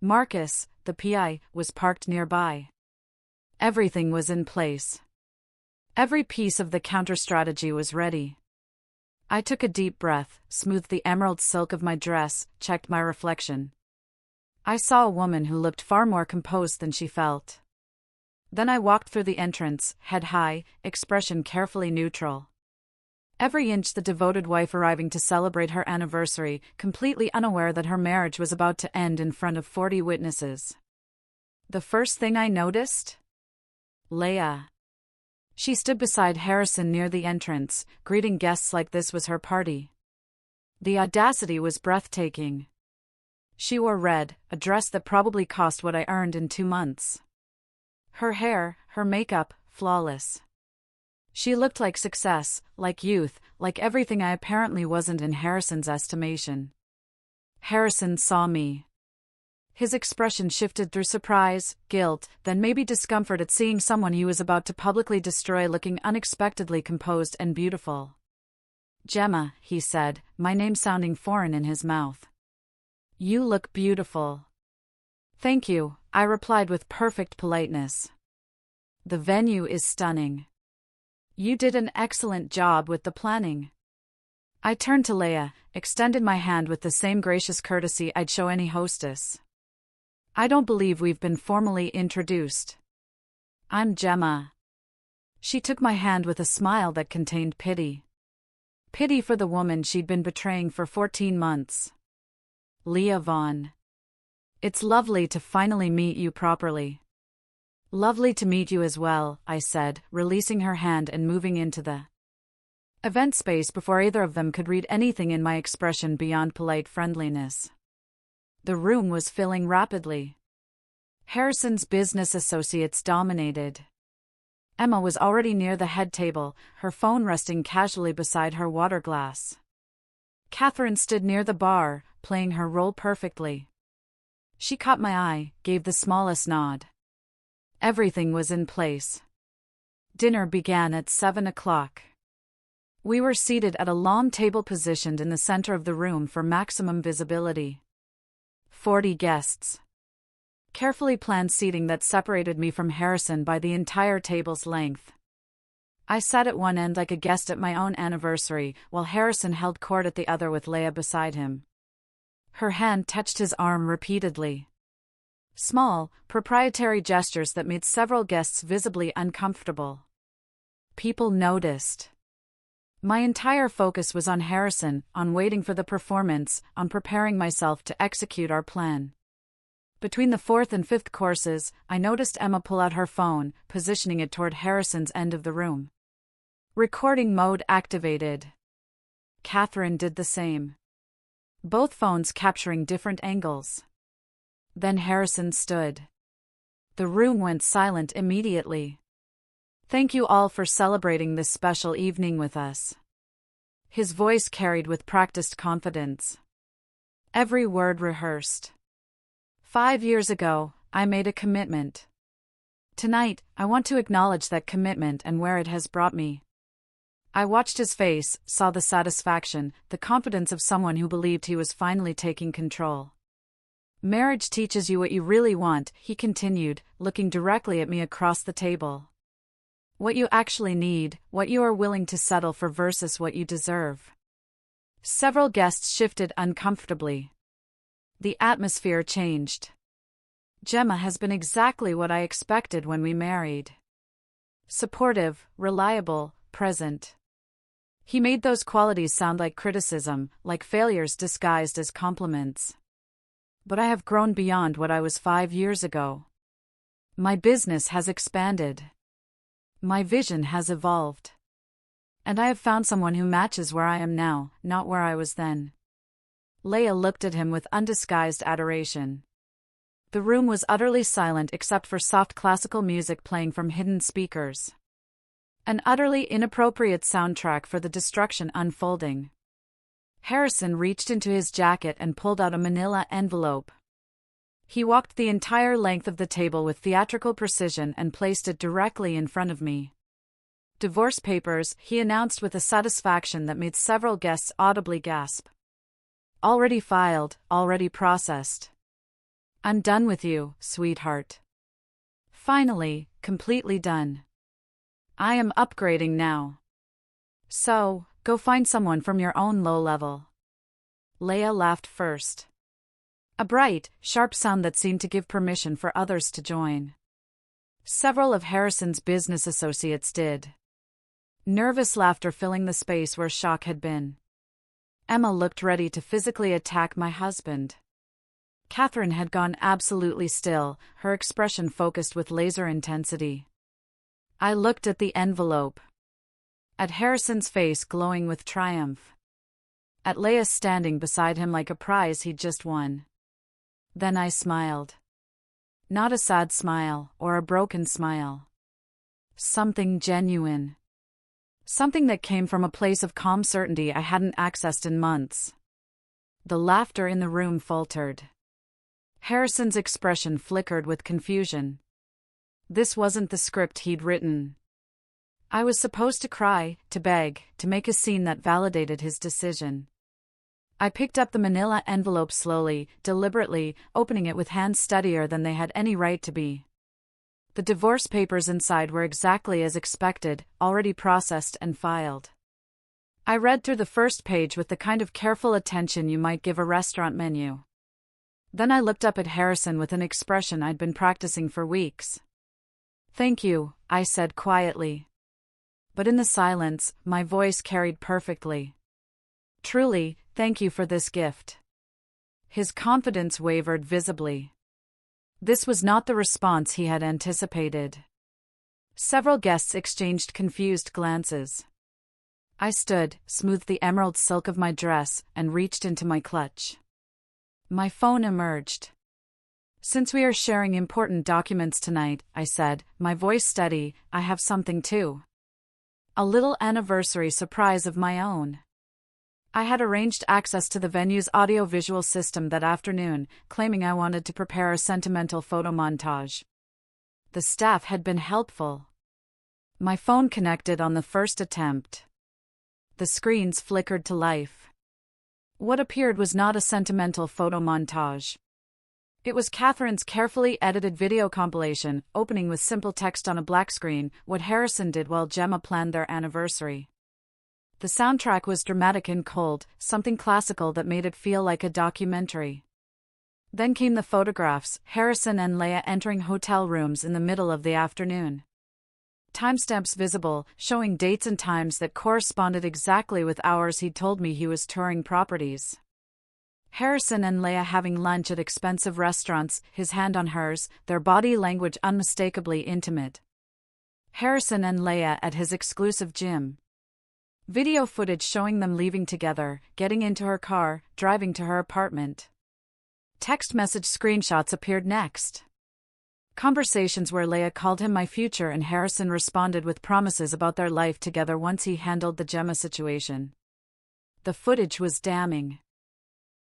Marcus, the PI, was parked nearby. Everything was in place. Every piece of the counter-strategy was ready. I took a deep breath, smoothed the emerald silk of my dress, checked my reflection. I saw a woman who looked far more composed than she felt. Then I walked through the entrance, head high, expression carefully neutral. Every inch the devoted wife arriving to celebrate her anniversary, completely unaware that her marriage was about to end in front of 40 witnesses. The first thing I noticed? Leah. She stood beside Harrison near the entrance, greeting guests like this was her party. The audacity was breathtaking. She wore red, a dress that probably cost what I earned in 2 months. Her hair, her makeup, flawless. She looked like success, like youth, like everything I apparently wasn't in Harrison's estimation. Harrison saw me. His expression shifted through surprise, guilt, then maybe discomfort at seeing someone he was about to publicly destroy looking unexpectedly composed and beautiful. "Gemma," he said, my name sounding foreign in his mouth. "You look beautiful." "Thank you," I replied with perfect politeness. "The venue is stunning. You did an excellent job with the planning." I turned to Leah, extended my hand with the same gracious courtesy I'd show any hostess. "I don't believe we've been formally introduced. I'm Gemma." She took my hand with a smile that contained pity. Pity for the woman she'd been betraying for 14 months. "Leah Vaughn. It's lovely to finally meet you properly." "Lovely to meet you as well," I said, releasing her hand and moving into the event space before either of them could read anything in my expression beyond polite friendliness. The room was filling rapidly. Harrison's business associates dominated. Emma was already near the head table, her phone resting casually beside her water glass. Catherine stood near the bar, playing her role perfectly. She caught my eye, gave the smallest nod. Everything was in place. Dinner began at 7 o'clock. We were seated at a long table positioned in the center of the room for maximum visibility. 40 guests. Carefully planned seating that separated me from Harrison by the entire table's length. I sat at one end like a guest at my own anniversary, while Harrison held court at the other with Leah beside him. Her hand touched his arm repeatedly. Small, proprietary gestures that made several guests visibly uncomfortable. People noticed. My entire focus was on Harrison, on waiting for the performance, on preparing myself to execute our plan. Between the fourth and fifth courses, I noticed Emma pull out her phone, positioning it toward Harrison's end of the room. Recording mode activated. Catherine did the same. Both phones capturing different angles. Then Harrison stood. The room went silent immediately. Thank you all for celebrating this special evening with us. His voice carried with practiced confidence. Every word rehearsed. 5 years ago, I made a commitment. Tonight, I want to acknowledge that commitment and where it has brought me. I watched his face, saw the satisfaction, the confidence of someone who believed he was finally taking control. Marriage teaches you what you really want, he continued, looking directly at me across the table. What you actually need, what you are willing to settle for versus what you deserve. Several guests shifted uncomfortably. The atmosphere changed. Gemma has been exactly what I expected when we married. Supportive, reliable, present. He made those qualities sound like criticism, like failures disguised as compliments. But I have grown beyond what I was 5 years ago. My business has expanded. My vision has evolved. And I have found someone who matches where I am now, not where I was then. Leia looked at him with undisguised adoration. The room was utterly silent except for soft classical music playing from hidden speakers. An utterly inappropriate soundtrack for the destruction unfolding. Harrison reached into his jacket and pulled out a manila envelope. He walked the entire length of the table with theatrical precision and placed it directly in front of me. Divorce papers, he announced with a satisfaction that made several guests audibly gasp. Already filed, already processed. I'm done with you, sweetheart. Finally, completely done. I am upgrading now. So, go find someone from your own low level. Leia laughed first. A bright, sharp sound that seemed to give permission for others to join. Several of Harrison's business associates did. Nervous laughter filling the space where shock had been. Emma looked ready to physically attack my husband. Catherine had gone absolutely still, her expression focused with laser intensity. I looked at the envelope. At Harrison's face glowing with triumph. At Leia standing beside him like a prize he'd just won. Then I smiled. Not a sad smile, or a broken smile. Something genuine. Something that came from a place of calm certainty I hadn't accessed in months. The laughter in the room faltered. Harrison's expression flickered with confusion. This wasn't the script he'd written. I was supposed to cry, to beg, to make a scene that validated his decision. I picked up the manila envelope slowly, deliberately, opening it with hands steadier than they had any right to be. The divorce papers inside were exactly as expected, already processed and filed. I read through the first page with the kind of careful attention you might give a restaurant menu. Then I looked up at Harrison with an expression I'd been practicing for weeks. Thank you, I said quietly. But in the silence, my voice carried perfectly. Truly, thank you for this gift. His confidence wavered visibly. This was not the response he had anticipated. Several guests exchanged confused glances. I stood, smoothed the emerald silk of my dress, and reached into my clutch. My phone emerged. Since we are sharing important documents tonight, I said, my voice steady, I have something too. A little anniversary surprise of my own. I had arranged access to the venue's audio-visual system that afternoon, claiming I wanted to prepare a sentimental photo montage. The staff had been helpful. My phone connected on the first attempt. The screens flickered to life. What appeared was not a sentimental photo montage. It was Catherine's carefully edited video compilation, opening with simple text on a black screen, what Harrison did while Gemma planned their anniversary. The soundtrack was dramatic and cold, something classical that made it feel like a documentary. Then came the photographs, Harrison and Leia entering hotel rooms in the middle of the afternoon. Timestamps visible, showing dates and times that corresponded exactly with hours he'd told me he was touring properties. Harrison and Leia having lunch at expensive restaurants, his hand on hers, their body language unmistakably intimate. Harrison and Leia at his exclusive gym. Video footage showing them leaving together, getting into her car, driving to her apartment. Text message screenshots appeared next. Conversations where Leia called him my future and Harrison responded with promises about their life together once he handled the Gemma situation. The footage was damning.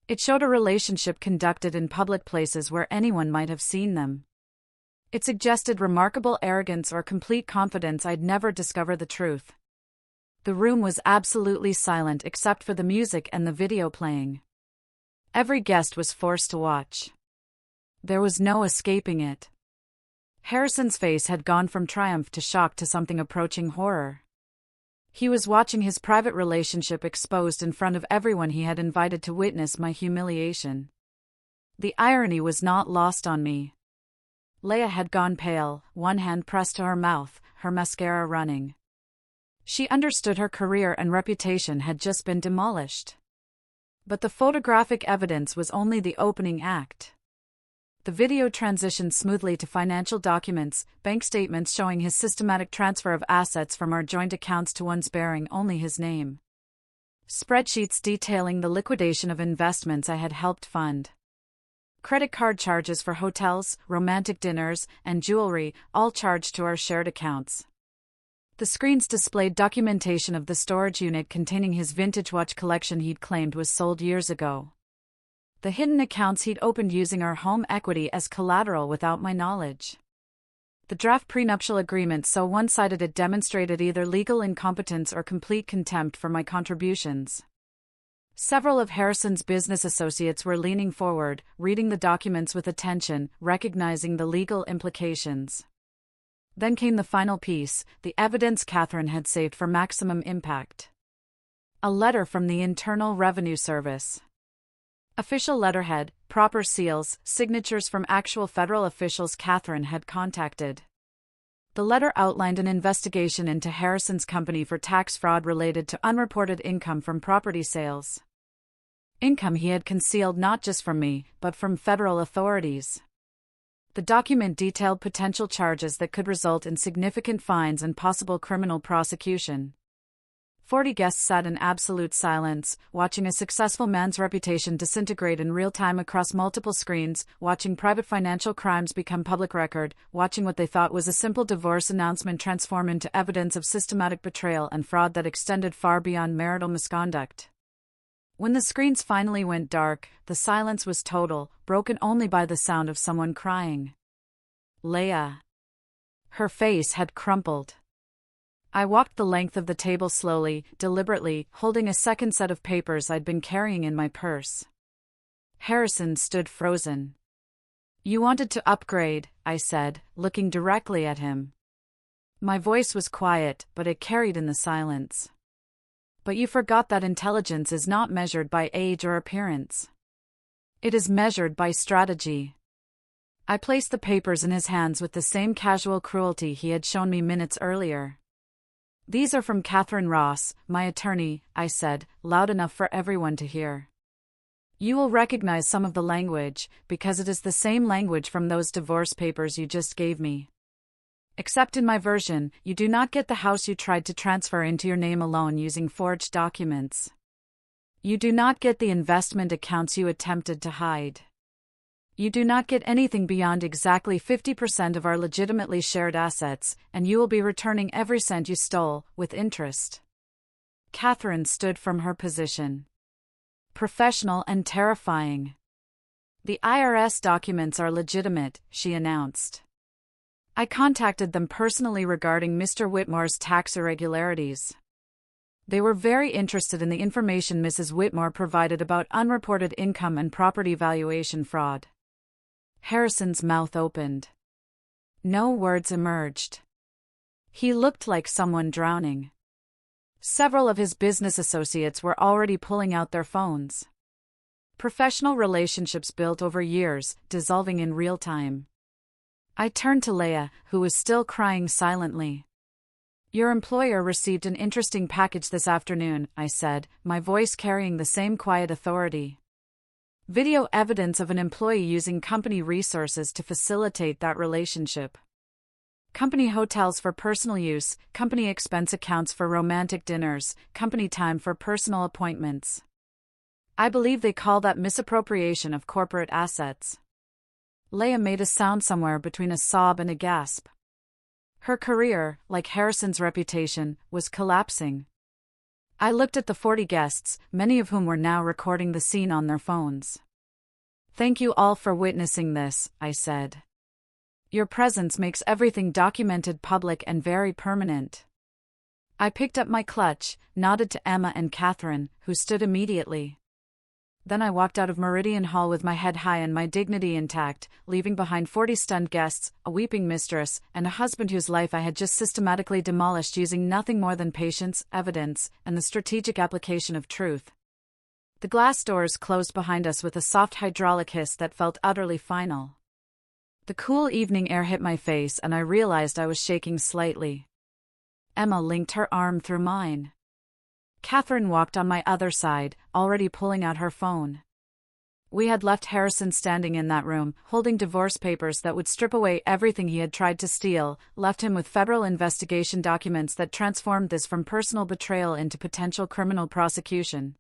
It showed a relationship conducted in public places where anyone might have seen them. It suggested remarkable arrogance or complete confidence I'd never discover the truth. The room was absolutely silent except for the music and the video playing. Every guest was forced to watch. There was no escaping it. Harrison's face had gone from triumph to shock to something approaching horror. He was watching his private relationship exposed in front of everyone he had invited to witness my humiliation. The irony was not lost on me. Leia had gone pale, one hand pressed to her mouth, her mascara running. She understood her career and reputation had just been demolished. But the photographic evidence was only the opening act. The video transitioned smoothly to financial documents, bank statements showing his systematic transfer of assets from our joint accounts to ones bearing only his name. Spreadsheets detailing the liquidation of investments I had helped fund. Credit card charges for hotels, romantic dinners, and jewelry, all charged to our shared accounts. The screens displayed documentation of the storage unit containing his vintage watch collection he'd claimed was sold years ago. The hidden accounts he'd opened using our home equity as collateral without my knowledge. The draft prenuptial agreement so one-sided it demonstrated either legal incompetence or complete contempt for my contributions. Several of Harrison's business associates were leaning forward, reading the documents with attention, recognizing the legal implications. Then came the final piece, the evidence Catherine had saved for maximum impact. A letter from the Internal Revenue Service. Official letterhead, proper seals, signatures from actual federal officials Catherine had contacted. The letter outlined an investigation into Harrison's company for tax fraud related to unreported income from property sales. Income he had concealed not just from me, but from federal authorities. The document detailed potential charges that could result in significant fines and possible criminal prosecution. 40 guests sat in absolute silence, watching a successful man's reputation disintegrate in real time across multiple screens, watching private financial crimes become public record, watching what they thought was a simple divorce announcement transform into evidence of systematic betrayal and fraud that extended far beyond marital misconduct. When the screens finally went dark, the silence was total, broken only by the sound of someone crying. Leia. Her face had crumpled. I walked the length of the table slowly, deliberately, holding a second set of papers I'd been carrying in my purse. Harrison stood frozen. "You wanted to upgrade," I said, looking directly at him. My voice was quiet, but it carried in the silence. "But you forgot that intelligence is not measured by age or appearance. It is measured by strategy." I placed the papers in his hands with the same casual cruelty he had shown me minutes earlier. "These are from Catherine Ross, my attorney," I said, loud enough for everyone to hear. "You will recognize some of the language, because it is the same language from those divorce papers you just gave me. Except in my version, you do not get the house you tried to transfer into your name alone using forged documents. You do not get the investment accounts you attempted to hide. You do not get anything beyond exactly 50% of our legitimately shared assets, and you will be returning every cent you stole, with interest." Catherine stood from her position. Professional and terrifying. "The IRS documents are legitimate," she announced. "I contacted them personally regarding Mr. Whitmore's tax irregularities. They were very interested in the information Mrs. Whitmore provided about unreported income and property valuation fraud." Harrison's mouth opened. No words emerged. He looked like someone drowning. Several of his business associates were already pulling out their phones. Professional relationships built over years, dissolving in real time. I turned to Leah, who was still crying silently. "Your employer received an interesting package this afternoon," I said, my voice carrying the same quiet authority. Video evidence of an employee using company resources to facilitate that relationship. Company hotels for personal use, company expense accounts for romantic dinners, company time for personal appointments. I believe they call that misappropriation of corporate assets. Leah made a sound somewhere between a sob and a gasp. Her career, like Harrison's reputation, was collapsing. I looked at the 40 guests, many of whom were now recording the scene on their phones. "Thank you all for witnessing this," I said. "Your presence makes everything documented, public, and very permanent." I picked up my clutch, nodded to Emma and Catherine, who stood immediately. Then I walked out of Meridian Hall with my head high and my dignity intact, leaving behind 40 stunned guests, a weeping mistress, and a husband whose life I had just systematically demolished using nothing more than patience, evidence, and the strategic application of truth. The glass doors closed behind us with a soft hydraulic hiss that felt utterly final. The cool evening air hit my face and I realized I was shaking slightly. Emma linked her arm through mine. Catherine walked on my other side, already pulling out her phone. We had left Harrison standing in that room, holding divorce papers that would strip away everything he had tried to steal, left him with federal investigation documents that transformed this from personal betrayal into potential criminal prosecution.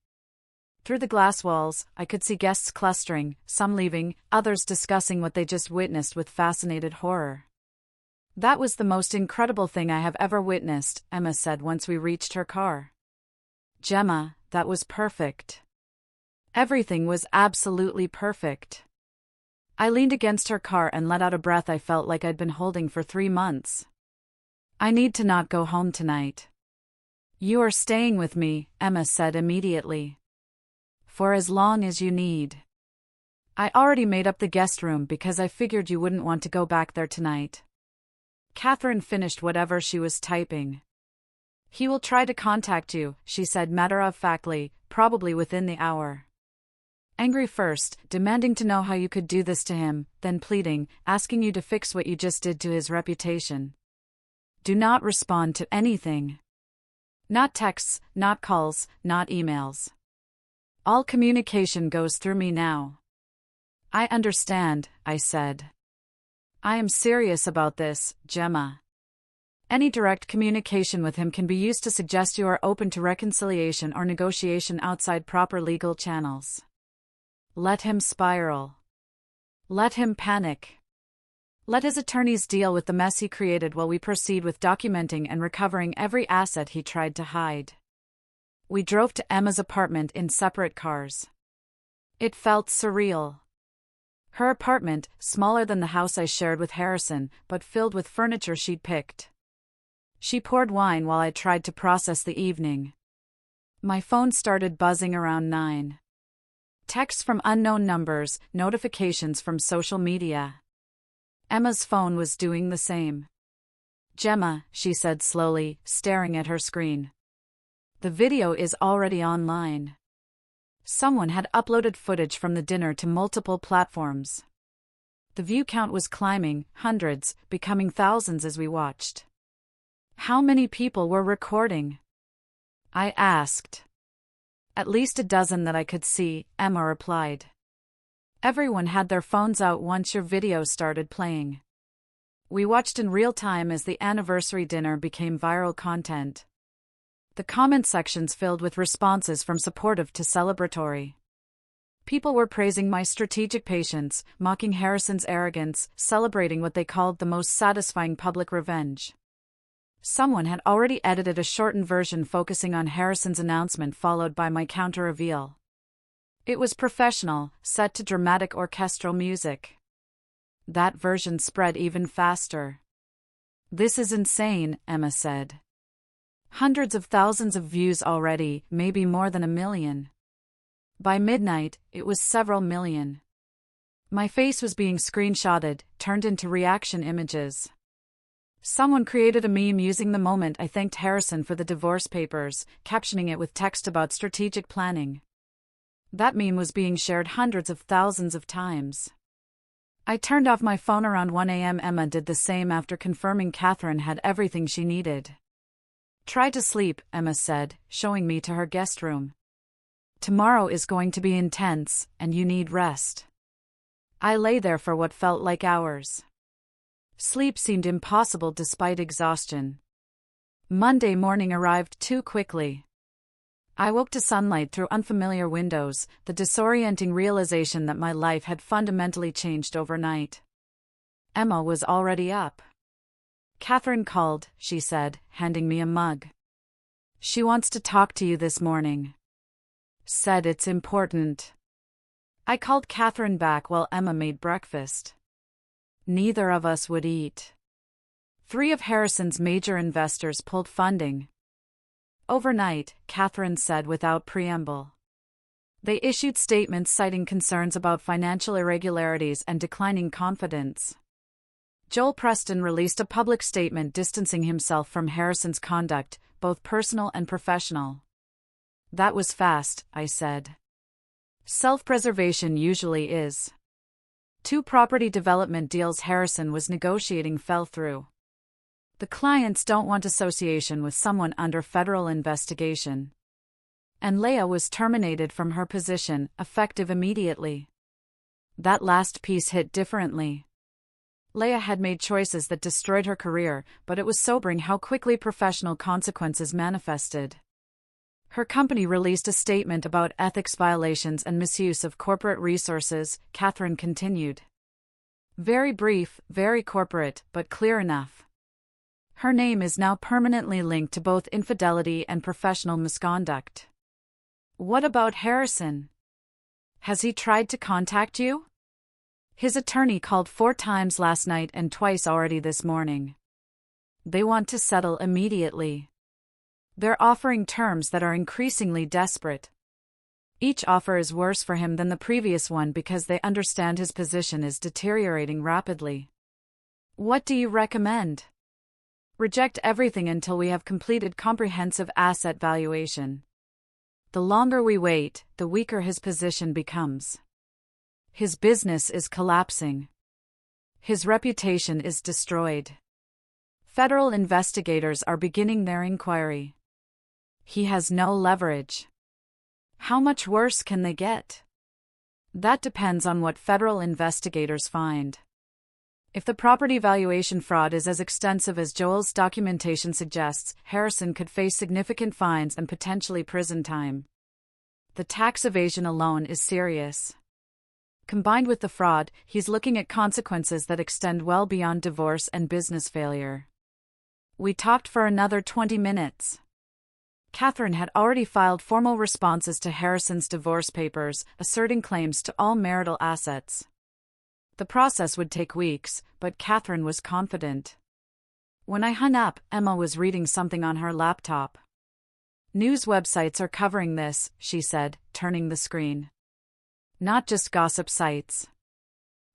Through the glass walls, I could see guests clustering, some leaving, others discussing what they just witnessed with fascinated horror. "That was the most incredible thing I have ever witnessed," Emma said once we reached her car. "Gemma, that was perfect. Everything was absolutely perfect." I leaned against her car and let out a breath I felt like I'd been holding for 3 months. "I need to not go home tonight." "You are staying with me," Emma said immediately. "For as long as you need." I already made up the guest room because I figured you wouldn't want to go back there tonight. Catherine finished whatever she was typing. "He will try to contact you," she said matter-of-factly, "probably within the hour." Angry first, demanding to know how you could do this to him, then pleading, asking you to fix what you just did to his reputation. Do not respond to anything. Not texts, not calls, not emails. All communication goes through me now. "I understand," I said. "I am serious about this, Gemma. Any direct communication with him can be used to suggest you are open to reconciliation or negotiation outside proper legal channels. Let him spiral. Let him panic. Let his attorneys deal with the mess he created while we proceed with documenting and recovering every asset he tried to hide." We drove to Emma's apartment in separate cars. It felt surreal. Her apartment, smaller than the house I shared with Harrison, but filled with furniture she'd picked. She poured wine while I tried to process the evening. My phone started buzzing around 9. Texts from unknown numbers, notifications from social media. Emma's phone was doing the same. "Gemma," she said slowly, staring at her screen. "The video is already online." Someone had uploaded footage from the dinner to multiple platforms. The view count was climbing, hundreds, becoming thousands as we watched. "How many people were recording?" I asked. "At least a dozen that I could see," Emma replied. "Everyone had their phones out once your video started playing." We watched in real time as the anniversary dinner became viral content. The comment sections filled with responses from supportive to celebratory. People were praising my strategic patience, mocking Harrison's arrogance, celebrating what they called the most satisfying public revenge. Someone had already edited a shortened version focusing on Harrison's announcement followed by my counter-reveal. It was professional, set to dramatic orchestral music. That version spread even faster. "This is insane," Emma said. "Hundreds of thousands of views already, maybe more than 1 million. By midnight, it was several million." My face was being screenshotted, turned into reaction images. Someone created a meme using the moment I thanked Harrison for the divorce papers, captioning it with text about strategic planning. That meme was being shared hundreds of thousands of times. I turned off my phone around 1 a.m. Emma did the same after confirming Catherine had everything she needed. Try to sleep, Emma said, showing me to her guest room. Tomorrow is going to be intense, and you need rest. I lay there for what felt like hours. Sleep seemed impossible despite exhaustion. Monday morning arrived too quickly. I woke to sunlight through unfamiliar windows, the disorienting realization that my life had fundamentally changed overnight. Emma was already up. Catherine called, she said, handing me a mug. She wants to talk to you this morning. Said it's important. I called Catherine back while Emma made breakfast. Neither of us would eat. 3 of Harrison's major investors pulled funding. Overnight, Catherine said without preamble. They issued statements citing concerns about financial irregularities and declining confidence. Joel Preston released a public statement distancing himself from Harrison's conduct, both personal and professional. That was fast, I said. Self-preservation usually is. 2 property development deals Harrison was negotiating fell through. The clients don't want association with someone under federal investigation. And Leah was terminated from her position, effective immediately. That last piece hit differently. Leah had made choices that destroyed her career, but it was sobering how quickly professional consequences manifested. Her company released a statement about ethics violations and misuse of corporate resources, Catherine continued. Very brief, very corporate, but clear enough. Her name is now permanently linked to both infidelity and professional misconduct. What about Harrison? Has he tried to contact you? His attorney called 4 times last night and twice already this morning. They want to settle immediately. They're offering terms that are increasingly desperate. Each offer is worse for him than the previous one because they understand his position is deteriorating rapidly. What do you recommend? Reject everything until we have completed comprehensive asset valuation. The longer we wait, the weaker his position becomes. His business is collapsing. His reputation is destroyed. Federal investigators are beginning their inquiry. He has no leverage. How much worse can they get? That depends on what federal investigators find. If the property valuation fraud is as extensive as Joel's documentation suggests, Harrison could face significant fines and potentially prison time. The tax evasion alone is serious. Combined with the fraud, he's looking at consequences that extend well beyond divorce and business failure. We talked for another 20 minutes. Catherine had already filed formal responses to Harrison's divorce papers, asserting claims to all marital assets. The process would take weeks, but Catherine was confident. When I hung up, Emma was reading something on her laptop. News websites are covering this, she said, turning the screen. Not just gossip sites.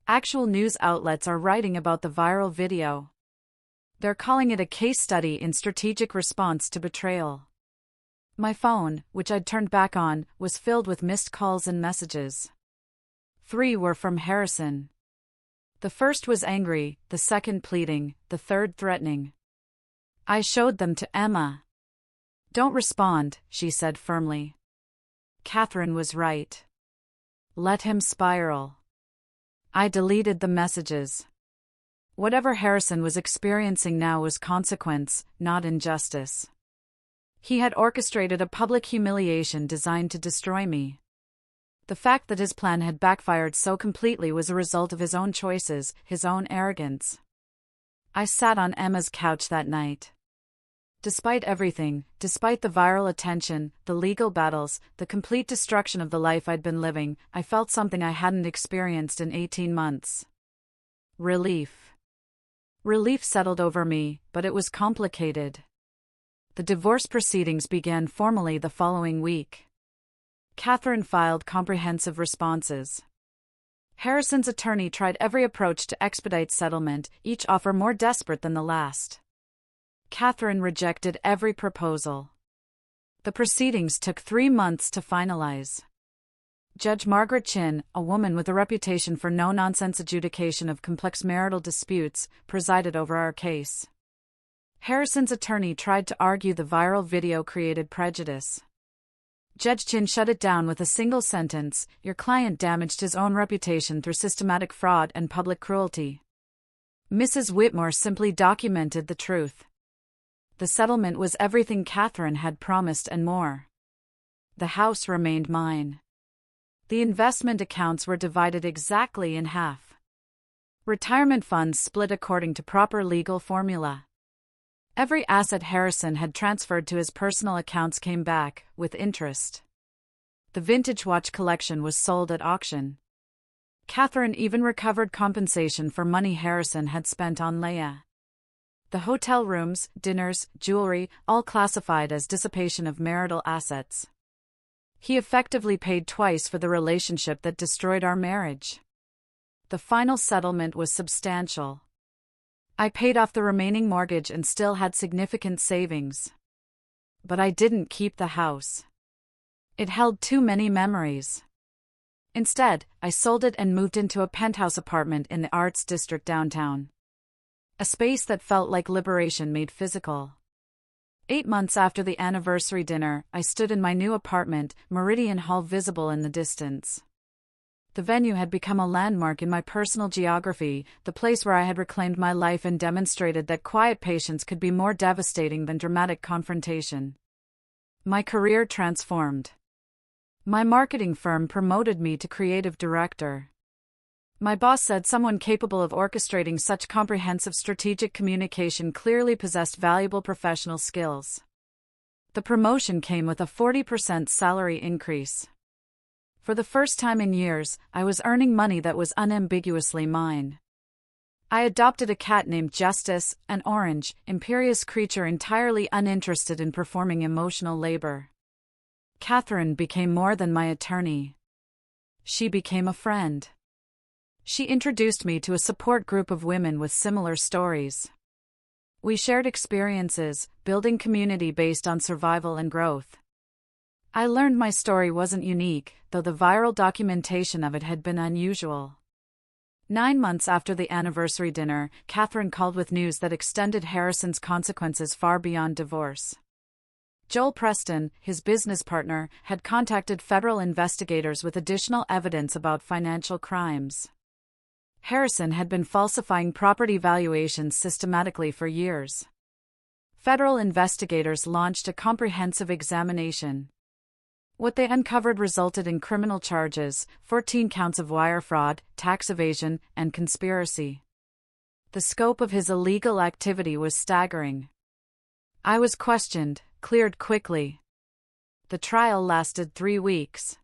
Actual news outlets are writing about the viral video. They're calling it a case study in strategic response to betrayal. My phone, which I'd turned back on, was filled with missed calls and messages. 3 were from Harrison. The first was angry, the second pleading, the third threatening. I showed them to Emma. Don't respond, she said firmly. Catherine was right. Let him spiral. I deleted the messages. Whatever Harrison was experiencing now was consequence, not injustice. He had orchestrated a public humiliation designed to destroy me. The fact that his plan had backfired so completely was a result of his own choices, his own arrogance. I sat on Emma's couch that night. Despite everything, despite the viral attention, the legal battles, the complete destruction of the life I'd been living, I felt something I hadn't experienced in 18 months. Relief. Relief settled over me, but it was complicated. The divorce proceedings began formally the following week. Catherine filed comprehensive responses. Harrison's attorney tried every approach to expedite settlement, each offer more desperate than the last. Catherine rejected every proposal. The proceedings took 3 months to finalize. Judge Margaret Chin, a woman with a reputation for no-nonsense adjudication of complex marital disputes, presided over our case. Harrison's attorney tried to argue the viral video created prejudice. Judge Chin shut it down with a single sentence: "Your client damaged his own reputation through systematic fraud and public cruelty." Mrs. Whitmore simply documented the truth. The settlement was everything Catherine had promised and more. The house remained mine. The investment accounts were divided exactly in half. Retirement funds split according to proper legal formula. Every asset Harrison had transferred to his personal accounts came back, with interest. The vintage watch collection was sold at auction. Catherine even recovered compensation for money Harrison had spent on Leah. The hotel rooms, dinners, jewelry, all classified as dissipation of marital assets. He effectively paid twice for the relationship that destroyed our marriage. The final settlement was substantial. I paid off the remaining mortgage and still had significant savings. But I didn't keep the house. It held too many memories. Instead, I sold it and moved into a penthouse apartment in the Arts District downtown. A space that felt like liberation made physical. 8 months after the anniversary dinner, I stood in my new apartment, Meridian Hall visible in the distance. The venue had become a landmark in my personal geography, the place where I had reclaimed my life and demonstrated that quiet patience could be more devastating than dramatic confrontation. My career transformed. My marketing firm promoted me to creative director. My boss said someone capable of orchestrating such comprehensive strategic communication clearly possessed valuable professional skills. The promotion came with a 40% salary increase. For the first time in years, I was earning money that was unambiguously mine. I adopted a cat named Justice, an orange, imperious creature entirely uninterested in performing emotional labor. Catherine became more than my attorney. She became a friend. She introduced me to a support group of women with similar stories. We shared experiences, building community based on survival and growth. I learned my story wasn't unique, though the viral documentation of it had been unusual. 9 months after the anniversary dinner, Catherine called with news that extended Harrison's consequences far beyond divorce. Joel Preston, his business partner, had contacted federal investigators with additional evidence about financial crimes. Harrison had been falsifying property valuations systematically for years. Federal investigators launched a comprehensive examination. What they uncovered resulted in criminal charges, 14 counts of wire fraud, tax evasion, and conspiracy. The scope of his illegal activity was staggering. I was questioned, cleared quickly. The trial lasted 3 weeks.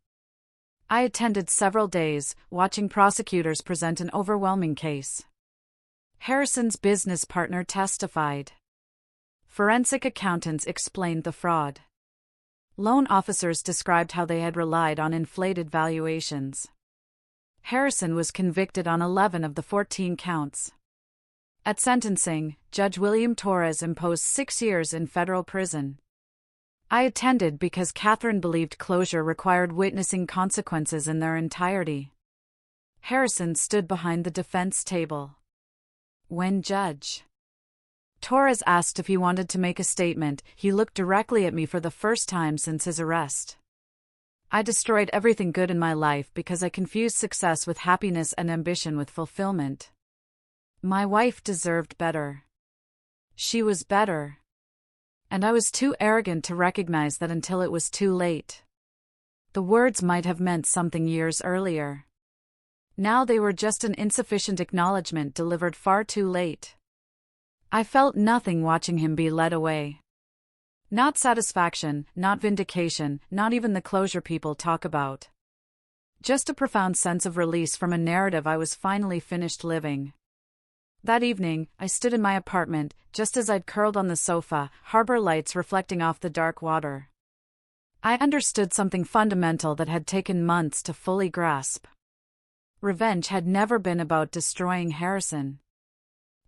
I attended several days, watching prosecutors present an overwhelming case. Harrison's business partner testified. Forensic accountants explained the fraud. Loan officers described how they had relied on inflated valuations. Harrison was convicted on 11 of the 14 counts. At sentencing, Judge William Torres imposed 6 years in federal prison. I attended because Catherine believed closure required witnessing consequences in their entirety. Harrison stood behind the defense table. When Judge Torres asked if he wanted to make a statement, he looked directly at me for the first time since his arrest. I destroyed everything good in my life because I confused success with happiness and ambition with fulfillment. My wife deserved better. She was better. And I was too arrogant to recognize that until it was too late. The words might have meant something years earlier. Now they were just an insufficient acknowledgement delivered far too late. I felt nothing watching him be led away. Not satisfaction, not vindication, not even the closure people talk about. Just a profound sense of release from a narrative I was finally finished living. That evening, I stood in my apartment, just as I'd curled on the sofa, harbor lights reflecting off the dark water. I understood something fundamental that had taken months to fully grasp. Revenge had never been about destroying Harrison.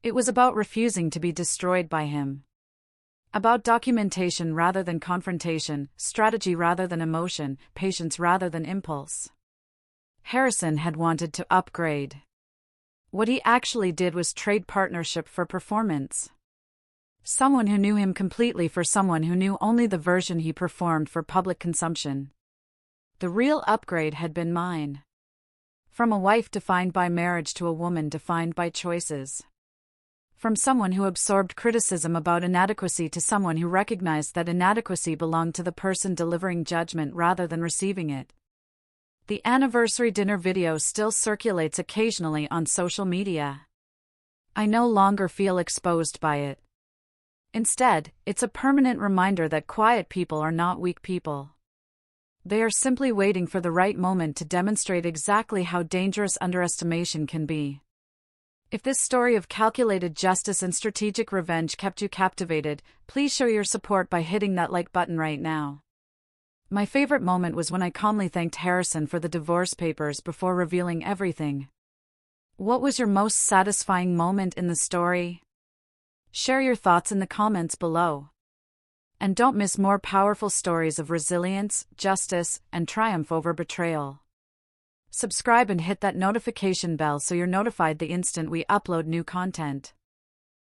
It was about refusing to be destroyed by him. About documentation rather than confrontation, strategy rather than emotion, patience rather than impulse. Harrison had wanted to upgrade. What he actually did was trade partnership for performance. Someone who knew him completely for someone who knew only the version he performed for public consumption. The real upgrade had been mine. From a wife defined by marriage to a woman defined by choices. From someone who absorbed criticism about inadequacy to someone who recognized that inadequacy belonged to the person delivering judgment rather than receiving it. The anniversary dinner video still circulates occasionally on social media. I no longer feel exposed by it. Instead, it's a permanent reminder that quiet people are not weak people. They are simply waiting for the right moment to demonstrate exactly how dangerous underestimation can be. If this story of calculated justice and strategic revenge kept you captivated, please show your support by hitting that like button right now. My favorite moment was when I calmly thanked Harrison for the divorce papers before revealing everything. What was your most satisfying moment in the story? Share your thoughts in the comments below. And don't miss more powerful stories of resilience, justice, and triumph over betrayal. Subscribe and hit that notification bell so you're notified the instant we upload new content.